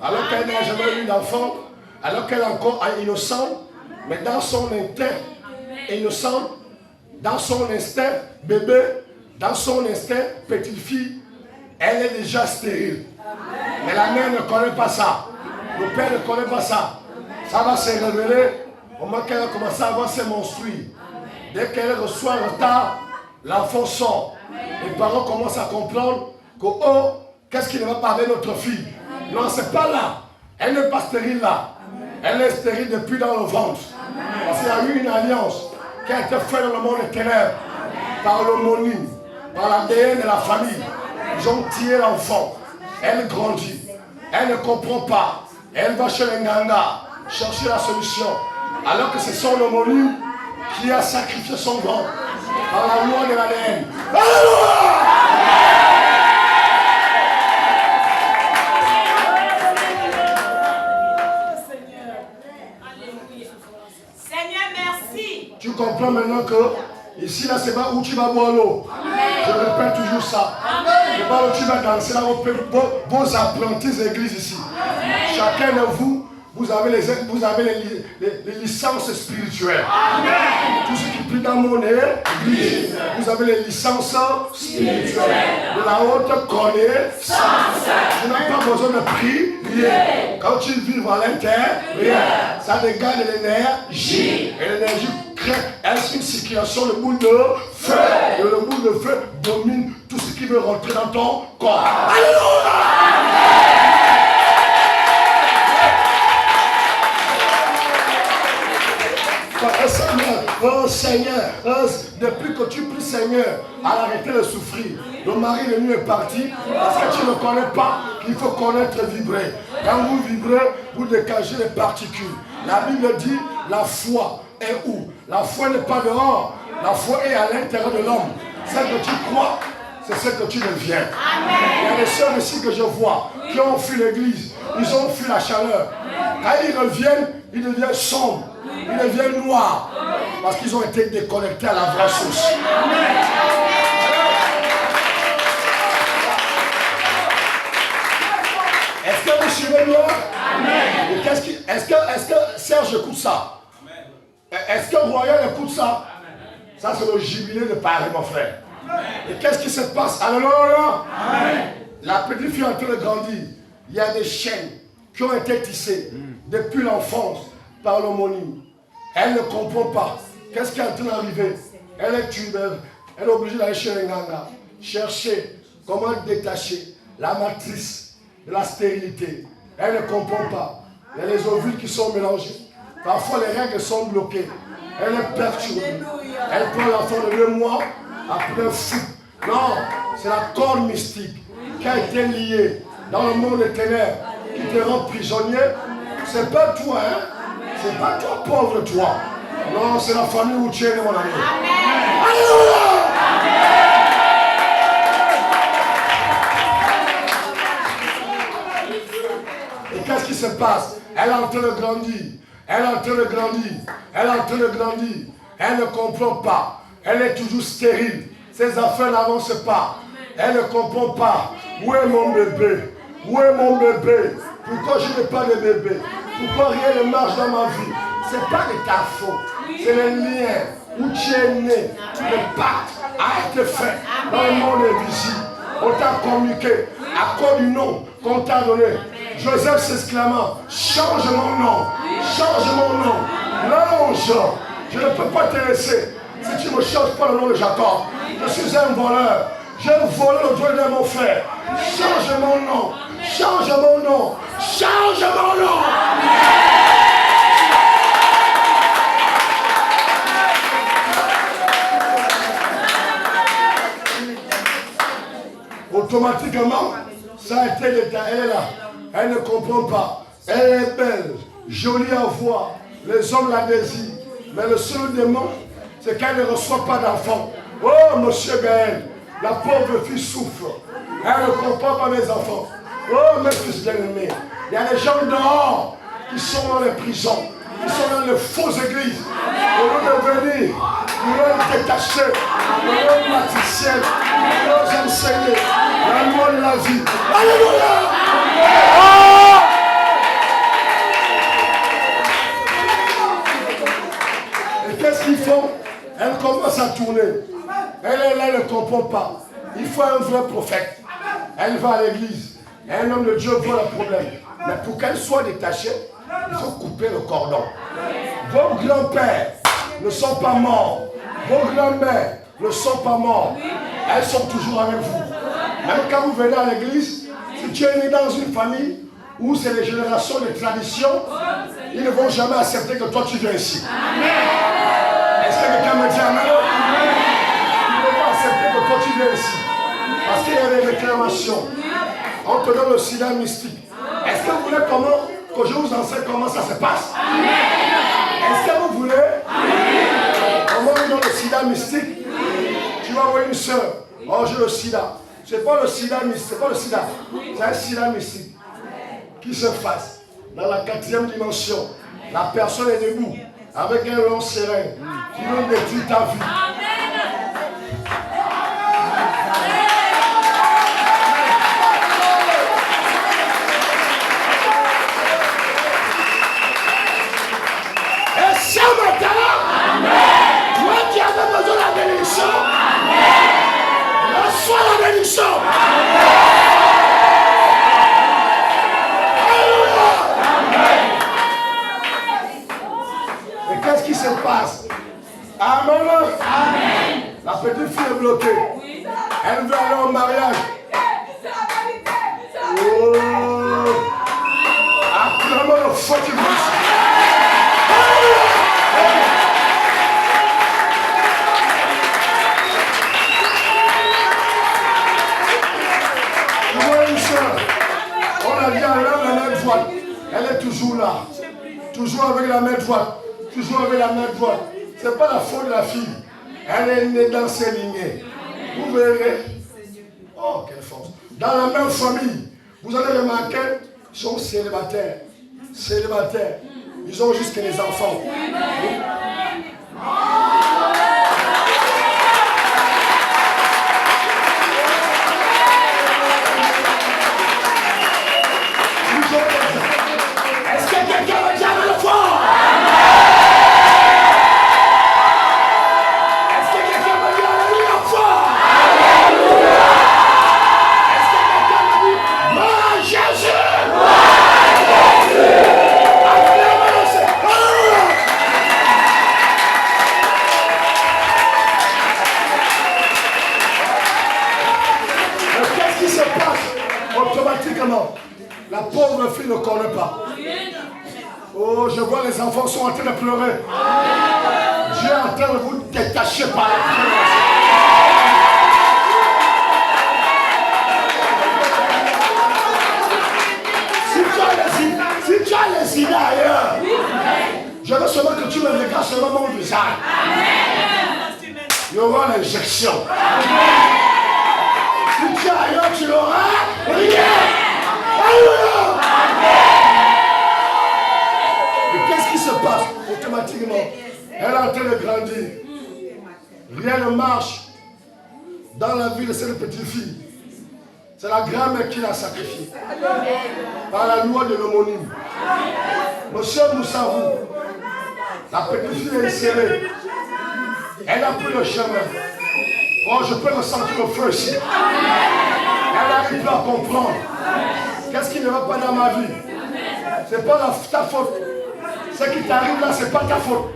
Alors qu'elle n'a jamais eu d'enfant, alors qu'elle est encore innocente, mais dans son instinct innocente, dans son instinct bébé, dans son instinct petite fille, elle est déjà stérile. Mais la mère ne connaît pas ça. Le père ne connaît pas ça. Ça va se révéler au moment qu'elle a commencé à avoir ses monstrues. Dès qu'elle reçoit un retard, l'enfant sort. Les parents commencent à comprendre que, oh, qu'est-ce qui ne va pas avec notre fille? Non, c'est pas là. Elle n'est pas stérile là. Elle est stérile depuis dans le ventre. Parce qu'il y a eu une alliance qui a été faite dans le monde des ténèbres par l'homonyme, par l'ADN de la famille. Ils ont tiré l'enfant. Elle grandit. Elle ne comprend pas. Elle va chez les Nganga chercher la solution. Alors que c'est son homonyme qui a sacrifié son ventre par la loi de l'ADN. Alléluia! Tu comprends maintenant que ici, là, c'est pas où tu vas boire l'eau. Je répète toujours ça. C'est pas où tu vas danser, là, vos apprentis églises ici. Chacun de vous, vous avez les licences spirituelles. Tout ce qui prie dans mon église, vous avez les licences spirituelles. De la haute connaissance. Tu n'as pas besoin de prier. Quand tu vis à l'intérieur, ça dégage de l'énergie. Et l'énergie crée une circulation, le boule de feu. Et le boule de feu domine tout ce qui veut rentrer dans ton corps. Alléluia! Oh Seigneur, depuis que tu pries Seigneur, à arrêter de souffrir. Le mari de nuit est parti parce que tu ne connais pas qu'il faut connaître vibrer. Quand vous vibrez, vous dégagez les particules. La Bible dit, la foi est où? La foi n'est pas dehors. La foi est à l'intérieur de l'homme. Ce que tu crois, c'est ce que tu deviens. Il y a des sœurs ici que je vois qui ont fui l'église. Ils ont fui la chaleur. Quand ils reviennent, ils deviennent sombres. Ils deviennent noirs. Parce qu'ils ont été déconnectés à la vraie source. Est-ce que vous suivez bien? Est-ce que Serge écoute ça? Est-ce que Royal écoute ça? Ça, c'est le jubilé de Paris, mon frère. Et qu'est-ce qui se passe? Alléluia! La petite fille est en train de grandir. Il y a des chaînes qui ont été tissées depuis l'enfance par l'homonyme. Elle ne comprend pas. Qu'est-ce qui est en train d'arriver? Elle est tubeuse. Elle est obligée d'aller chez les Nganga, chercher comment détacher la matrice de la stérilité. Elle ne comprend pas. Il y a les ovules qui sont mélangés. Parfois les règles sont bloquées. Elle est perturbée. Elle prend l'enfant de 2 mois appelé fou. Non, c'est la corde mystique qui a été liée dans le monde des ténèbres, qui te rend prisonnier. C'est pas toi, hein? C'est pas toi, pauvre toi. Non, c'est la famille où tu es, mon ami. Alléluia! Et qu'est-ce qui se passe? Elle est en train de grandir. Elle est en train de grandir. Elle est en train de grandir. Elle ne comprend pas. Elle est toujours stérile. Ses affaires n'avancent pas. Elle ne comprend pas. Où est mon bébé? Où est mon bébé? Pourquoi je n'ai pas de bébé? Pourquoi rien ne marche dans ma vie? Ce n'est pas de ta faute. C'est le lien où tu es né. Le pacte a été fait dans le monde invisible. On t'a communiqué à cause du nom qu'on t'a donné. Joseph s'exclamant, change mon nom. Change mon nom. L'ange, je ne peux pas te laisser. Si tu ne me changes pas le nom de Jacob, je suis un voleur. J'ai volé le droit de mon frère. Change mon nom. Change mon nom. Change mon nom. Automatiquement, ça a été l'état. Elle est là. Elle ne comprend pas. Elle est belle, jolie à voir. Les hommes la désirent. Mais le seul démon, c'est qu'elle ne reçoit pas d'enfant. Oh, monsieur Gaël, la pauvre fille souffre. Elle ne comprend pas mes enfants. Oh, mes fils bien-aimés. Il y a des gens dehors qui sont dans les prisons, qui sont dans les fausses églises. Au lieu de venir, nous les détacher, nous les maticiels, nous les enseigner la loi de la vie. Alléluia! Oh! Et qu'est-ce qu'ils font? Elle commence à tourner. Elle ne comprend pas. Il faut un vrai prophète. Elle va à l'église. Un homme de Dieu voit le problème. Mais pour qu'elle soit détachée, il faut couper le cordon. Vos grands-pères ne sont pas morts. Vos grands-mères ne sont pas morts. Elles sont toujours avec vous. Même quand vous venez à l'église, si tu es né dans une famille où c'est les générations de tradition, ils ne vont jamais accepter que toi tu viens ici. Est-ce que quelqu'un me dit amen? Ils ne vont pas accepter que toi tu viens ici. Parce qu'il y a des réclamations. On te donne le sida mystique. Est-ce que vous voulez que je vous enseigne comment ça se passe? Est-ce que vous voulez? Comment on donne le sida mystique? Tu vas voir une soeur. Oh, j'ai le sida. C'est pas le sida mystique. C'est pas le sida. C'est un sida mystique. Qui se fasse dans la 4e dimension. La personne est debout avec un long serein qui veut détruire ta vie. Et ce matin, toi qui avais besoin de la bénédiction, reçois la bénédiction. Qu'est-ce qui se passe? Amen. Amen. La petite fille est bloquée. Oui. Elle veut aller au mariage. Oh. Acclamons le feu qui marche. Tu vois une soeur, on a dit à l'homme la main droite. Elle est toujours là. Toujours avec la main droite. Toujours avec la main droite. Ce n'est pas la faute de la fille. Elle est née dans ses lignées. Vous verrez. Oh, quelle force. Dans la même famille, vous allez remarquer, ils sont célibataires. Célibataires. Ils ont juste que les enfants. Est-ce que quelqu'un veut dire le fort? La pauvre fille ne connaît pas. Oh, je vois les enfants sont en train de pleurer. Dieu est en train de vous détacher par la prière. seulement que tu me regardes seulement mon visage. Il y aura l'injection. Si tu as rien, tu n'auras rien. Alléluia. Et qu'est-ce qui se passe automatiquement? Elle est en train de grandir. Rien ne marche dans la vie de cette petite fille. C'est la grand-mère qui l'a sacrifiée. Par la loi de l'homonyme. Monsieur, nous savons. La petite fille est serrée. Elle a pris le chemin. Oh, je peux ressentir le feu ici. Elle arrive à comprendre. Qu'est-ce qui ne va pas dans ma vie? Ce n'est pas ta faute. Ce qui t'arrive là, ce n'est pas ta faute.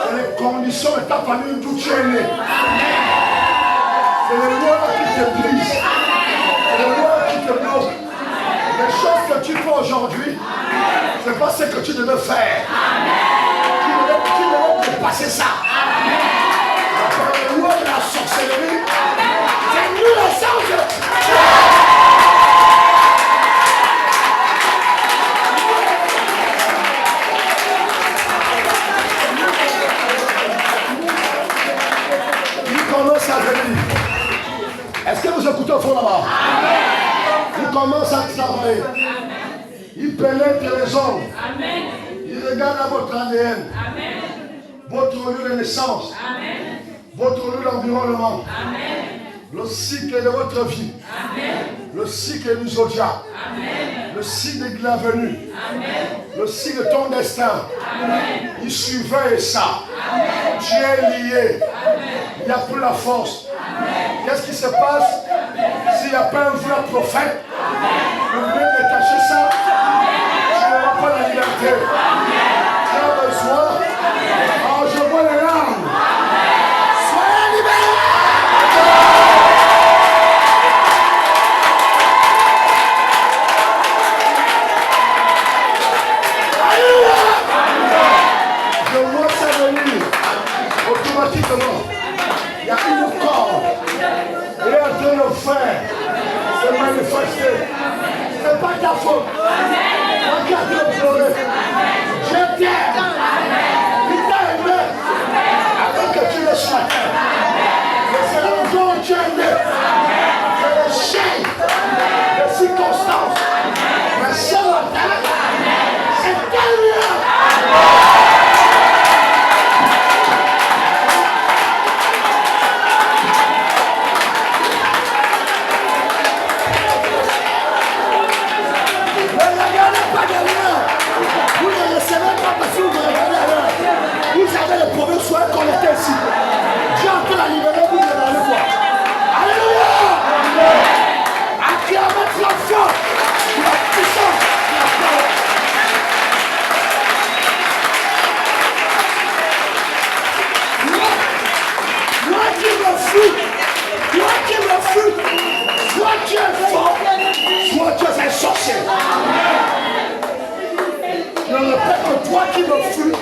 C'est les conditions de ta famille d'où tu es né. C'est les lois qui te brisent. C'est les lois qui te bloquent. Les choses que tu fais aujourd'hui, ce n'est pas ce que tu devais faire. Tu devais dépasser ça. Par les lois de la sorcellerie, c'est nous la sorte. Est-ce que vous écoutez au fond là-bas? Il commence à travailler. Il pénètre les hommes. Il regarde à votre ADN. Votre lieu de naissance. Votre lieu d'environnement. Le cycle de votre vie. Le cycle du zodiaque. Le cycle de la venue. Le cycle de ton destin. Il surveille ça. Tu es lié. Il n'y a plus la force. Qu'est-ce qui se passe s'il n'y a pas un vrai prophète? Le mieux de cacher ça, tu n'auras pas la liberté. Tu as besoin. Oh, je vois les larmes. Soyez libérés. Je vois ça venir automatiquement. Il y a une corde. Il est en train de faire, se manifester. Ce n'est pas ta faute. Regarde le pleurer. Je t'aime. Il t'a aimé. Avant que tu le sois. Mais c'est l'endroit où tu es né. C'est le chien. Les circonstances. Mais ce matin, c'est terminé. Vous avez le problème, soyez connectés ici. Dieu peut la libérer, vous allez le voir. Alléluia! Acclamez la force, la puissance, la parole. Moi qui me fuis, soit tu es fort, soit tu es un sorcier. Je répète que toi qui me fuis,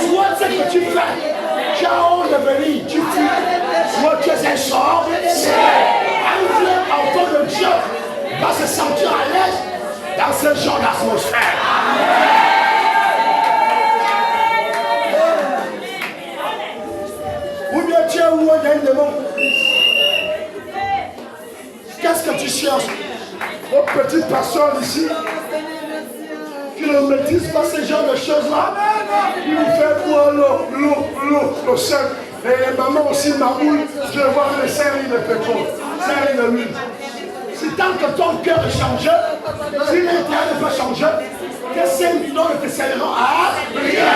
soit ce que tu fais, tu as honte de venir, tu fuis, soit tu es un sort, c'est un vrai enfant de Dieu va se sentir à l'aise dans ce genre d'atmosphère. Ou bien tu es loin d'un démon. Qu'est-ce que tu cherches? Aux petites personnes ici qui ne maîtrisent pas ce genre de choses-là, qui nous fait boire l'eau seul. Et les mamans aussi m'amoulent, je vois les séries de pétrole, séries de l'huile. Si tant que ton cœur est changé, si l'intérieur n'est pas changé, que ces millions ne te serviront à rien.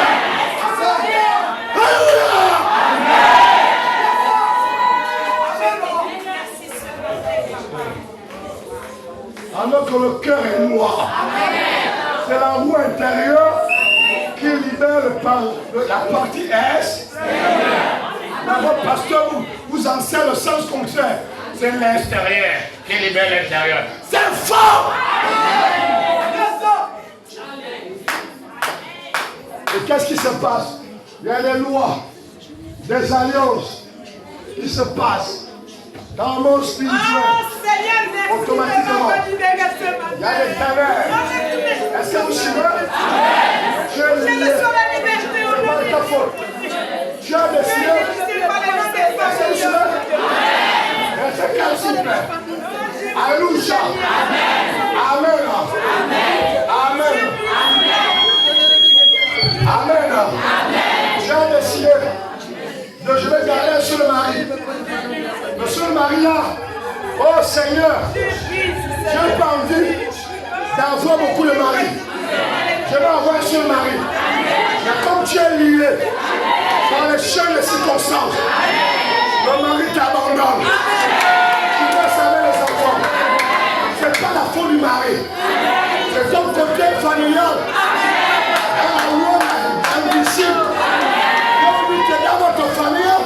Alléluia! Alors que le cœur est noir. C'est la roue intérieure qui libère la partie est. Votre pasteur vous enseigne le sens contraire. C'est l'extérieur qui libère l'intérieur. C'est fort! Et qu'est-ce qui se passe? Il y a des lois, des alliances qui se passent dans le monde spirituel. Automatiquement. Il y a des ténèbres. Est-ce que vous suivez? Tu es lié. la liberté au nom de Jésus. Tu as décidé. Est-ce que vous suivez? Restez calme, s'il vous plaît. Alléluia. Amen. Amen. Amen. J'ai décidé de je vais garder un seul mari. Le seul mari là. Oh Seigneur, j'ai pas envie d'avoir beaucoup de maris. Je vais avoir un seul mari. Mais comme tu es lié par les chaînes de circonstances, le mari t'abandonne. Tu laisses avec les enfants. Ce n'est pas la faute du mari. C'est ton côté familial. Un indicible. Comme lui qui est dans votre famille,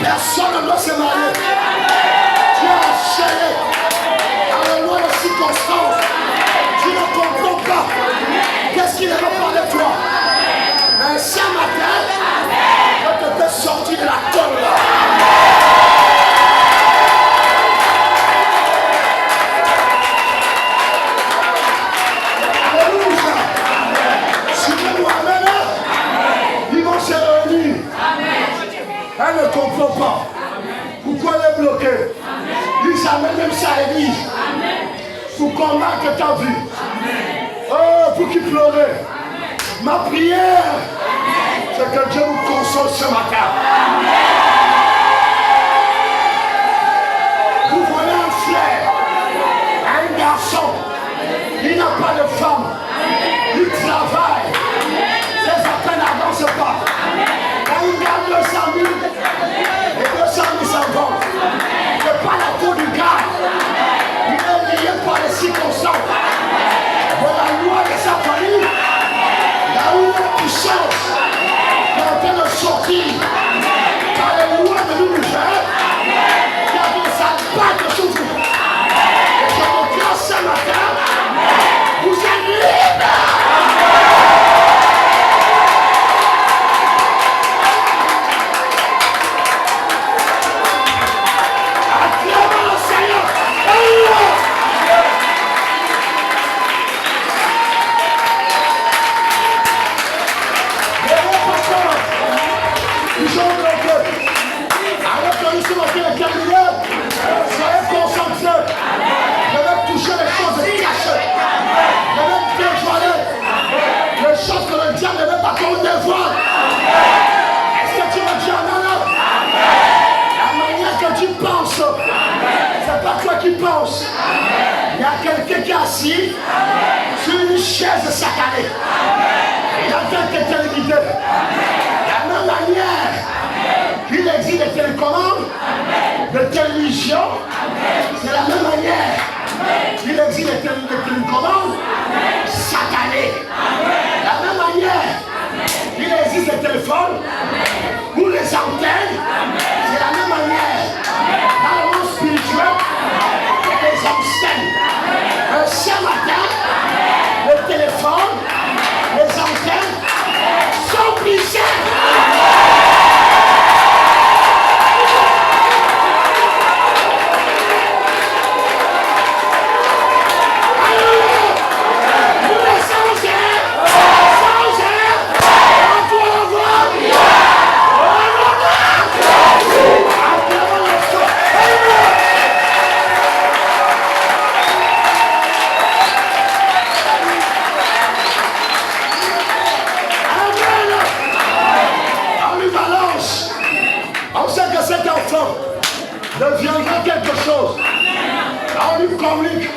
personne ne doit se marier. Tu es enchaîné à la loi de circonstances. Tu ne comprends pas. Qu'est-ce qu'il va parler de toi? Mais ce matin, je te fais sortir de la colle là. Alléluia. Suivez-moi, amen. Ils vont se réunir. Elle ne comprend pas. Pourquoi elle est bloquée? Ils amènent même ça à l'église. Pour combattre ta vie. Oh, pour qui pleurait. Ma prière, c'est que Dieu vous console ce matin. Vous voyez un frère, un garçon, il n'a pas de femme, il travaille, ses appels n'avancent pas. Quand il gagne 200 000 et 200 000 s'en vont, c'est pas la faute du gars. Il est lié par les circonstances. De la loi de sa famille, il y a une puissance qui est en train de sortir par les lois de l'univers qui a des impacts sur vous. Et je me classe ce matin, vous êtes libres. Acclamons le Seigneur. Alors que nous sommes en train de terminer, soyez concentrés. Je vais toucher les choses cachées. Je vais dévoiler les choses que le diable ne veut pas qu'on dévoile. Est-ce que tu me dis amen? La manière que tu penses, c'est pas toi qui penses. Il y a quelqu'un qui est assis sur une chaise satanée. Il a fait que téléguider. De la même manière qu'il existe des télécommandes, de télévision, c'est la même manière qu'il existe des télécommandes satanées. De la même manière qu'il existe des téléphones ou les antennes, c'est la même manière. Dans le monde spirituel, il y a des antennes. Ce matin, le téléphone, les antennes sont brisées. Deviendra quelque chose. On lui communique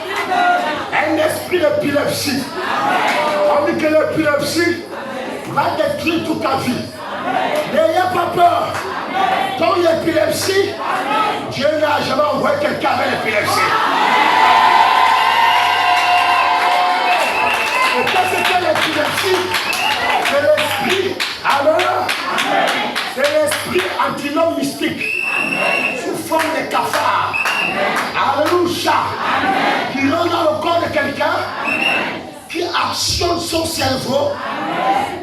un esprit d'épilepsie. On dit que l'épilepsie va détruire toute ta vie. N'ayez pas peur. Ton épilepsie, Dieu n'a jamais envoyé quelqu'un avec l'épilepsie. Et qu'est-ce que l'épilepsie? C'est l'esprit. Amen. C'est l'esprit antinom mystique. Sous forme de cafard. Alléluia. Qui rentre dans le corps de quelqu'un, qui actionne son cerveau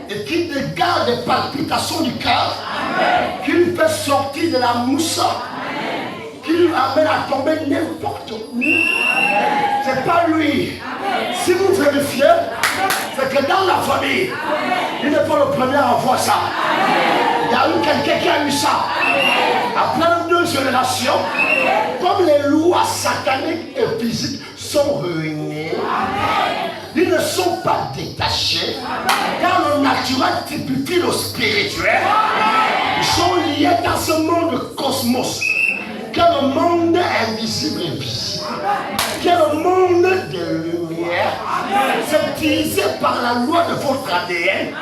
et qui dégage des palpitations du cœur, qui lui fait sortir de la mousse, qui lui amène à tomber n'importe où. C'est pas lui. Si vous vérifiez, C'est que dans la famille, il n'est pas le premier à voir ça. Il y a eu quelqu'un qui a eu ça. À plein de générations, comme les lois sataniques et physiques sont réunies, ils ne sont pas détachés, car le naturel typifie le spirituel. Ils sont liés dans ce monde cosmos, qui est le monde invisible et visible, qui est le monde de lumière. C'est utilisé par la loi de votre ADN.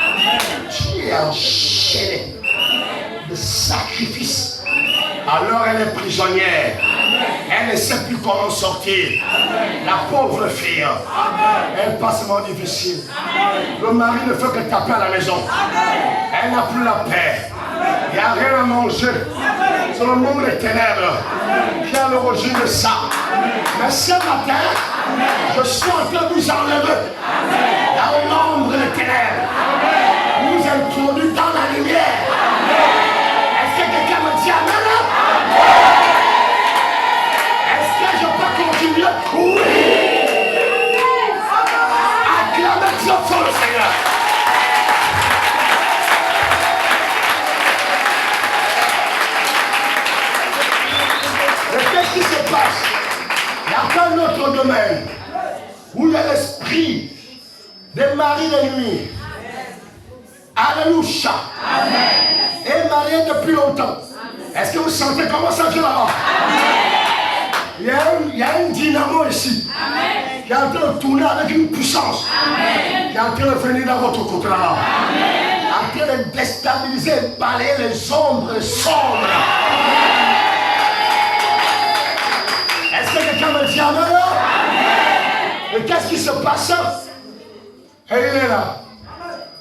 Tu es enchaîné de sacrifices. Alors elle est prisonnière. Elle ne sait plus comment sortir. La pauvre fille, elle passe un moment difficile. Le mari ne fait que taper à la maison. Elle n'a plus la paix. Il n'y a rien à manger. C'est le monde des ténèbres qui a l'origine de ça. Mais ce matin, je suis en train de vous enlever dans l'ombre des ténèbres. Vous introduire dans la lumière. Est-ce que quelqu'un me dit amen? Est-ce que je peux continuer? Oui! Acclamez Dieu pour le Seigneur. Mais qu'est-ce qui se passe? Il y a un autre domaine où il y a l'esprit des maris de nuit. Alléluia. Et marié depuis longtemps. Est-ce que vous sentez comment ça vient là-bas? Il y a une dynamo ici. Qui est en train de tourner avec une puissance. Qui est en train de venir dans votre côté là-bas. En train de déstabiliser et balayer les ombres sombres. Est-ce que quelqu'un me dit amen là? Et qu'est-ce qui se passe? Et il est là.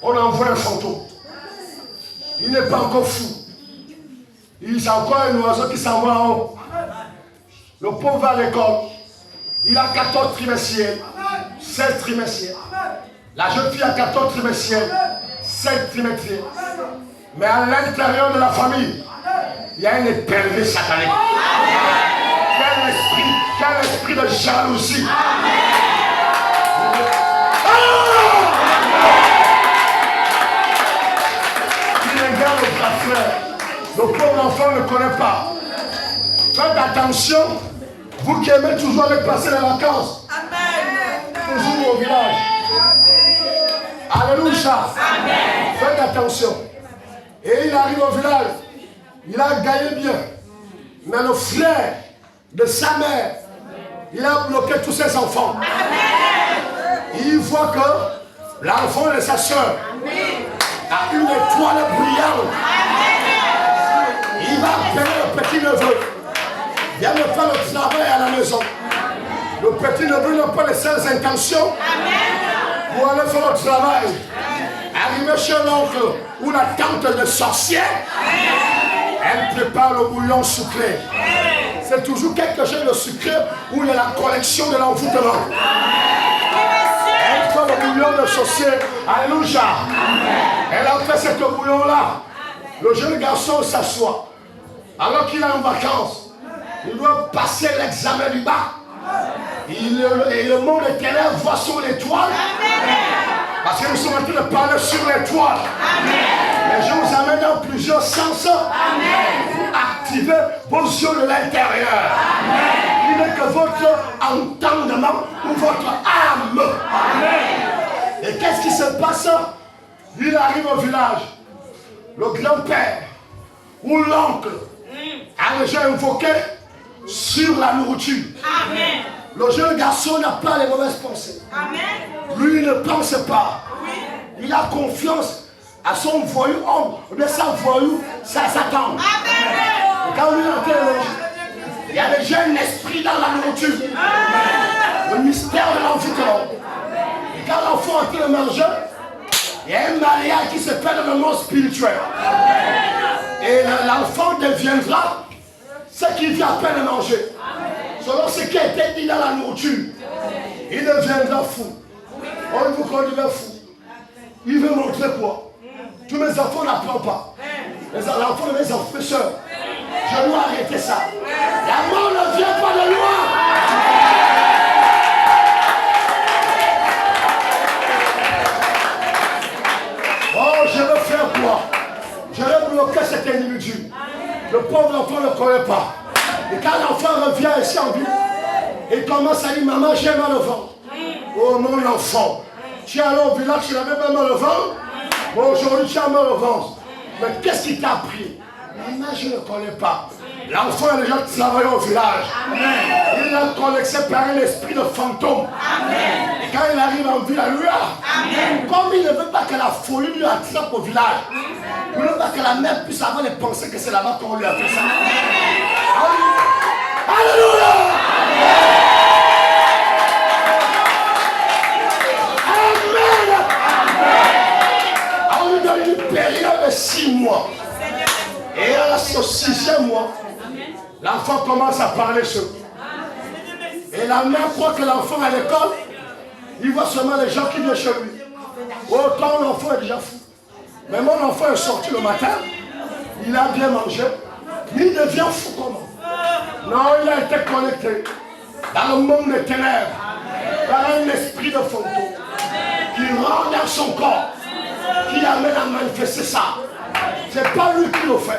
On envoie un fantôme. Il n'est pas encore fou. Il est encore un oiseau qui s'envoie en haut. Le pauvre va à l'école. Il a 14 trimestriels, 16 trimestriels. La jeune fille a 14 trimestriels, 7 trimestriels. Mais à l'intérieur de la famille, il y a une épervée satanique. Quel esprit de jalousie. Le pauvre enfant ne connaît pas. Faites attention, vous qui aimez toujours aller passer les vacances. Toujours au village. Alléluia. Faites attention. Et il arrive au village. Il a gagné bien. Mais le frère de sa mère, il a bloqué tous ses enfants. Il voit que l'enfant de sa soeur a une étoile brillante. Il va appeler le petit neveu. Viens me faire le travail à la maison. Le petit neveu n'a pas les seules intentions pour aller faire le travail. Arrivé chez l'oncle ou la tante de sorcière, elle prépare le bouillon sucré. C'est toujours quelque chose de sucré où il y a la collection de l'envoûtement. Elle fait le bouillon de sorcier. Alléluia. Elle a fait ce bouillon-là. Le jeune garçon s'assoit. Alors qu'il est en vacances, il doit passer l'examen du bac. Et le monde des ténèbres voit sur l'étoile. Parce que nous sommes en train de parler sur l'étoile. Mais je vous amène dans plusieurs sens. Vous activez vos yeux de l'intérieur. Il n'est que votre entendement ou votre âme. Et qu'est-ce qui se passe? Il arrive au village. Le grand-père ou l'oncle a déjà invoqué sur la nourriture. Amen. Le jeune garçon n'a pas les mauvaises pensées. Amen. Lui, il ne pense pas. Oui. Il a confiance à son voyou homme, ou bien sa voyou, sa Satan. Amen. Quand lui entend, il y a déjà un esprit dans la nourriture. Amen. Le mystère de l'envoûtement. Et quand l'enfant est en train de manger, il y a un mariage qui se fait dans le monde spirituel. Amen. Et l'enfant deviendra ce qu'il vient à peine de manger. Selon ce qui a été dit dans la nourriture, il deviendra fou. On vous conduira fou. Il veut montrer quoi? Tous mes enfants n'apprennent pas. L'enfant de mes enfants, soeurs, je dois arrêter ça. La mort ne vient pas de loin. cet individu. Le pauvre enfant ne connaît pas. Et quand l'enfant revient ici en ville, il commence à dire, maman, j'ai mal au ventre. Oh mon enfant, tu es allé au village, tu n'avais pas mal au ventre. Bon, aujourd'hui tu as mal au ventre. Mais qu'est-ce qui t'a pris? Maman, je ne connais pas. L'enfant a déjà travaillé au village. Amen. Il a connecté par un esprit de fantôme. Amen. Et quand il arrive en ville, comme il ne veut pas que la folie lui attrape au village, il ne veut pas que la mère puisse avoir les pensées que c'est là-bas qu'on lui a fait ça. Alléluia. Amen. On lui donne une période de 6 mois. Et à ce 6e mois, l'enfant commence à parler seul. Et la mère croit que l'enfant à l'école, il voit seulement les gens qui viennent chez lui. Autant l'enfant est déjà fou. Mais mon enfant est sorti le matin, il a bien mangé, il devient fou comment? Non, il a été connecté dans le monde des ténèbres, par un esprit de fantôme qui rentre dans son corps, qui amène à manifester ça. C'est pas lui qui le fait.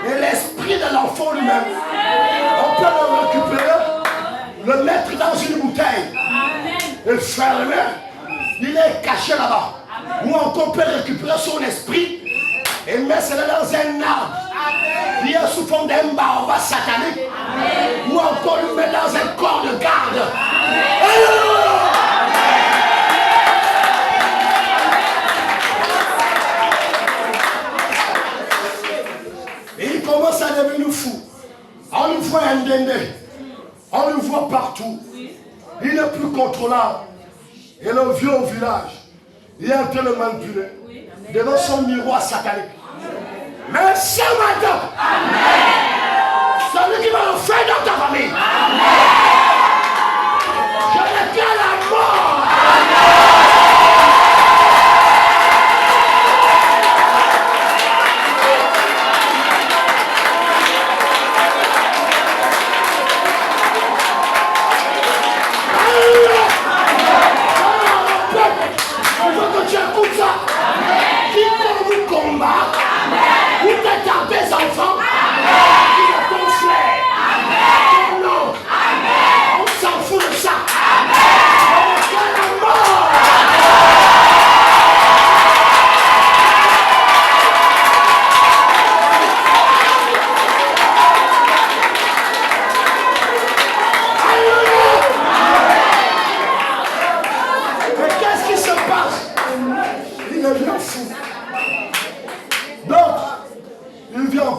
Et l'esprit de l'enfant lui-même, on peut le récupérer, le mettre dans une bouteille et fermer. Il est caché là-bas. Ou encore on peut récupérer son esprit et mettre cela dans un arbre qui est sous forme d'un baobab satanique. Ou encore le mettre dans un corps de garde. Et il commence à devenir fou. On le voit un dindé. On le voit partout. Il n'est plus contrôlable. Et le vieux au village, il est en train de manipuler devant son miroir satanique. Mais ce matin, celui qui va le faire dans ta famille, je déclare la mort.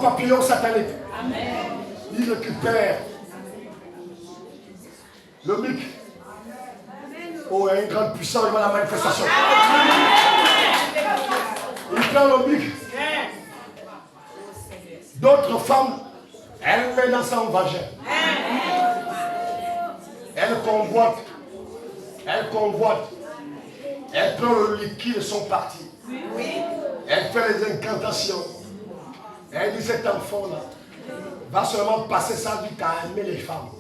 Papillon satanique. Il récupère le mic. Oh, il y a une grande puissance devant la manifestation. Il prend le mic. D'autres femmes, elles mettent dans son vagin. Elles convoitent. Elles convoitent. Elles prennent le liquide de son parti. Elles font les incantations. Elle dit cet enfant-là va seulement passer sa vie à aimer les femmes.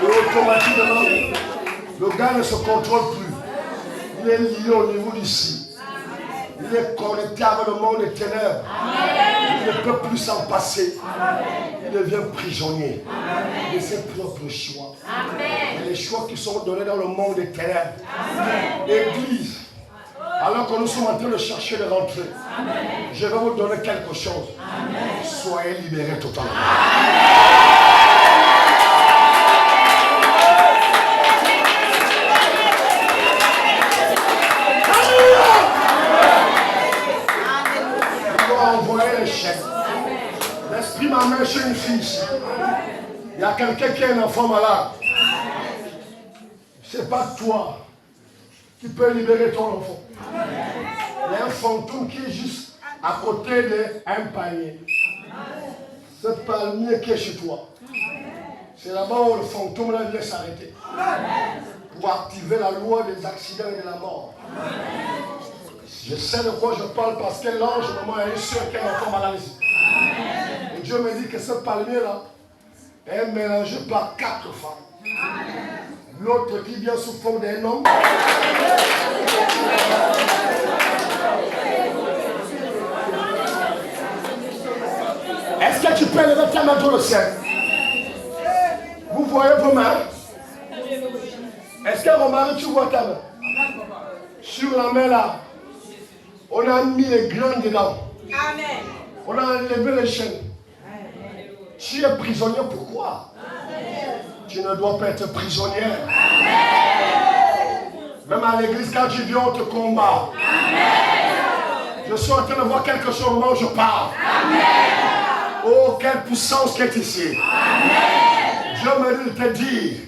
Et automatiquement, le gars ne se contrôle plus. Il est lié au niveau d'ici. Il est connecté avec le monde des ténèbres. Il ne peut plus s'en passer. Il devient prisonnier de ses propres choix. Et les choix qui sont donnés dans le monde des ténèbres. Église, alors que nous sommes en train de chercher de rentrer, je vais vous donner quelque chose. Soyez libérés totalement. L'esprit m'amène chez une fille ici. Il y a quelqu'un qui a un enfant malade. Ce n'est pas toi qui peux libérer ton enfant. Il y a un fantôme qui est juste à côté d'un palmier. Ce palmier qui est chez toi. C'est là-bas où le fantôme là vient s'arrêter. Pour activer la loi des accidents et de la mort. Je sais de quoi je parle parce que l'ange, maman, a une soeur qui a un enfant malade ici. Et Dieu me dit que ce palmier-là, est mélangé par 4 femmes. L'autre qui vient sous forme d'un homme. Est-ce que tu peux lever ta main dans le ciel? Vous voyez vos mains? Est-ce que mon mari, tu vois ta main? Sur la main là, on a mis les glandes dedans. Amen. On a enlevé les chaînes. Tu es prisonnier, pourquoi? Tu ne dois pas être prisonnier. Même à l'église, quand tu viens, on te combat. Je suis en train de voir quelque chose au moment où je parle. Oh, quelle puissance qui est ici. Je me te dis,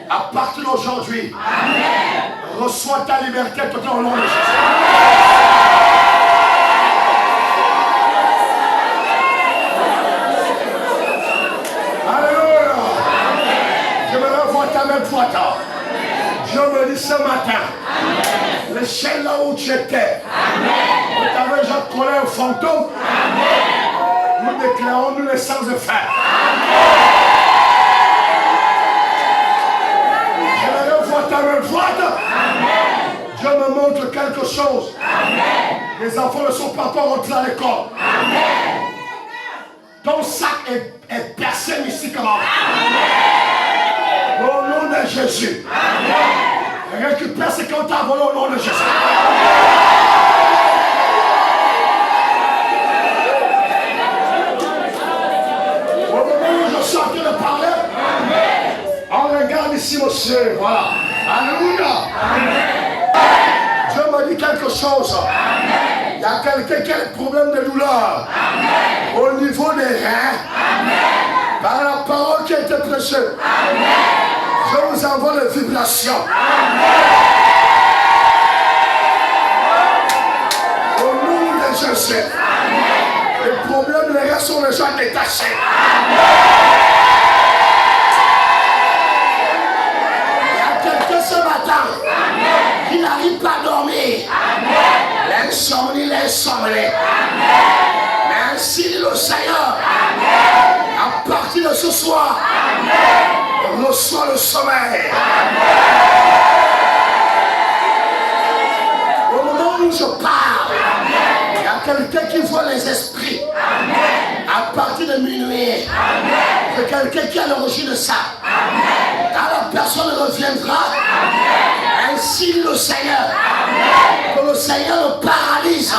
à partir d'aujourd'hui, reçois ta liberté tout au nom de Jésus. Ta main droite. Je me dis ce matin, le ciel là où tu étais, tu avais déjà collé un fantôme. Nous déclarons nous naissance de fer. Je me vois ta main droite. Je me montre quelque chose. Les enfants ne sont pas encore rentrés à l'école. Ton sac est percé mystiquement. Au nom de Jésus. Amen. Récupère ce qu'on t'a volé au nom de Jésus. Au moment où je suis en train de parler, on regarde ici, monsieur. Voilà. Alléluia. Dieu me dit quelque chose. Il y a quelqu'un qui a des problèmes de douleur. Au niveau des reins. Par la parole qui a été prêchée. Je vous envoie les vibrations. Au nom de Jésus. Les problèmes, les reins sont déjà détachés. Il y a quelqu'un ce matin qui n'arrive pas à dormir. L'insomnie. Mais ainsi dit le Seigneur. À partir de ce soir, reçois le sommeil. Au moment où je parle, il y a quelqu'un qui voit les esprits. À partir de minuit, c'est quelqu'un qui a l'origine de ça. Quand la personne reviendra, ainsi dit le Seigneur, que le Seigneur le paralyse.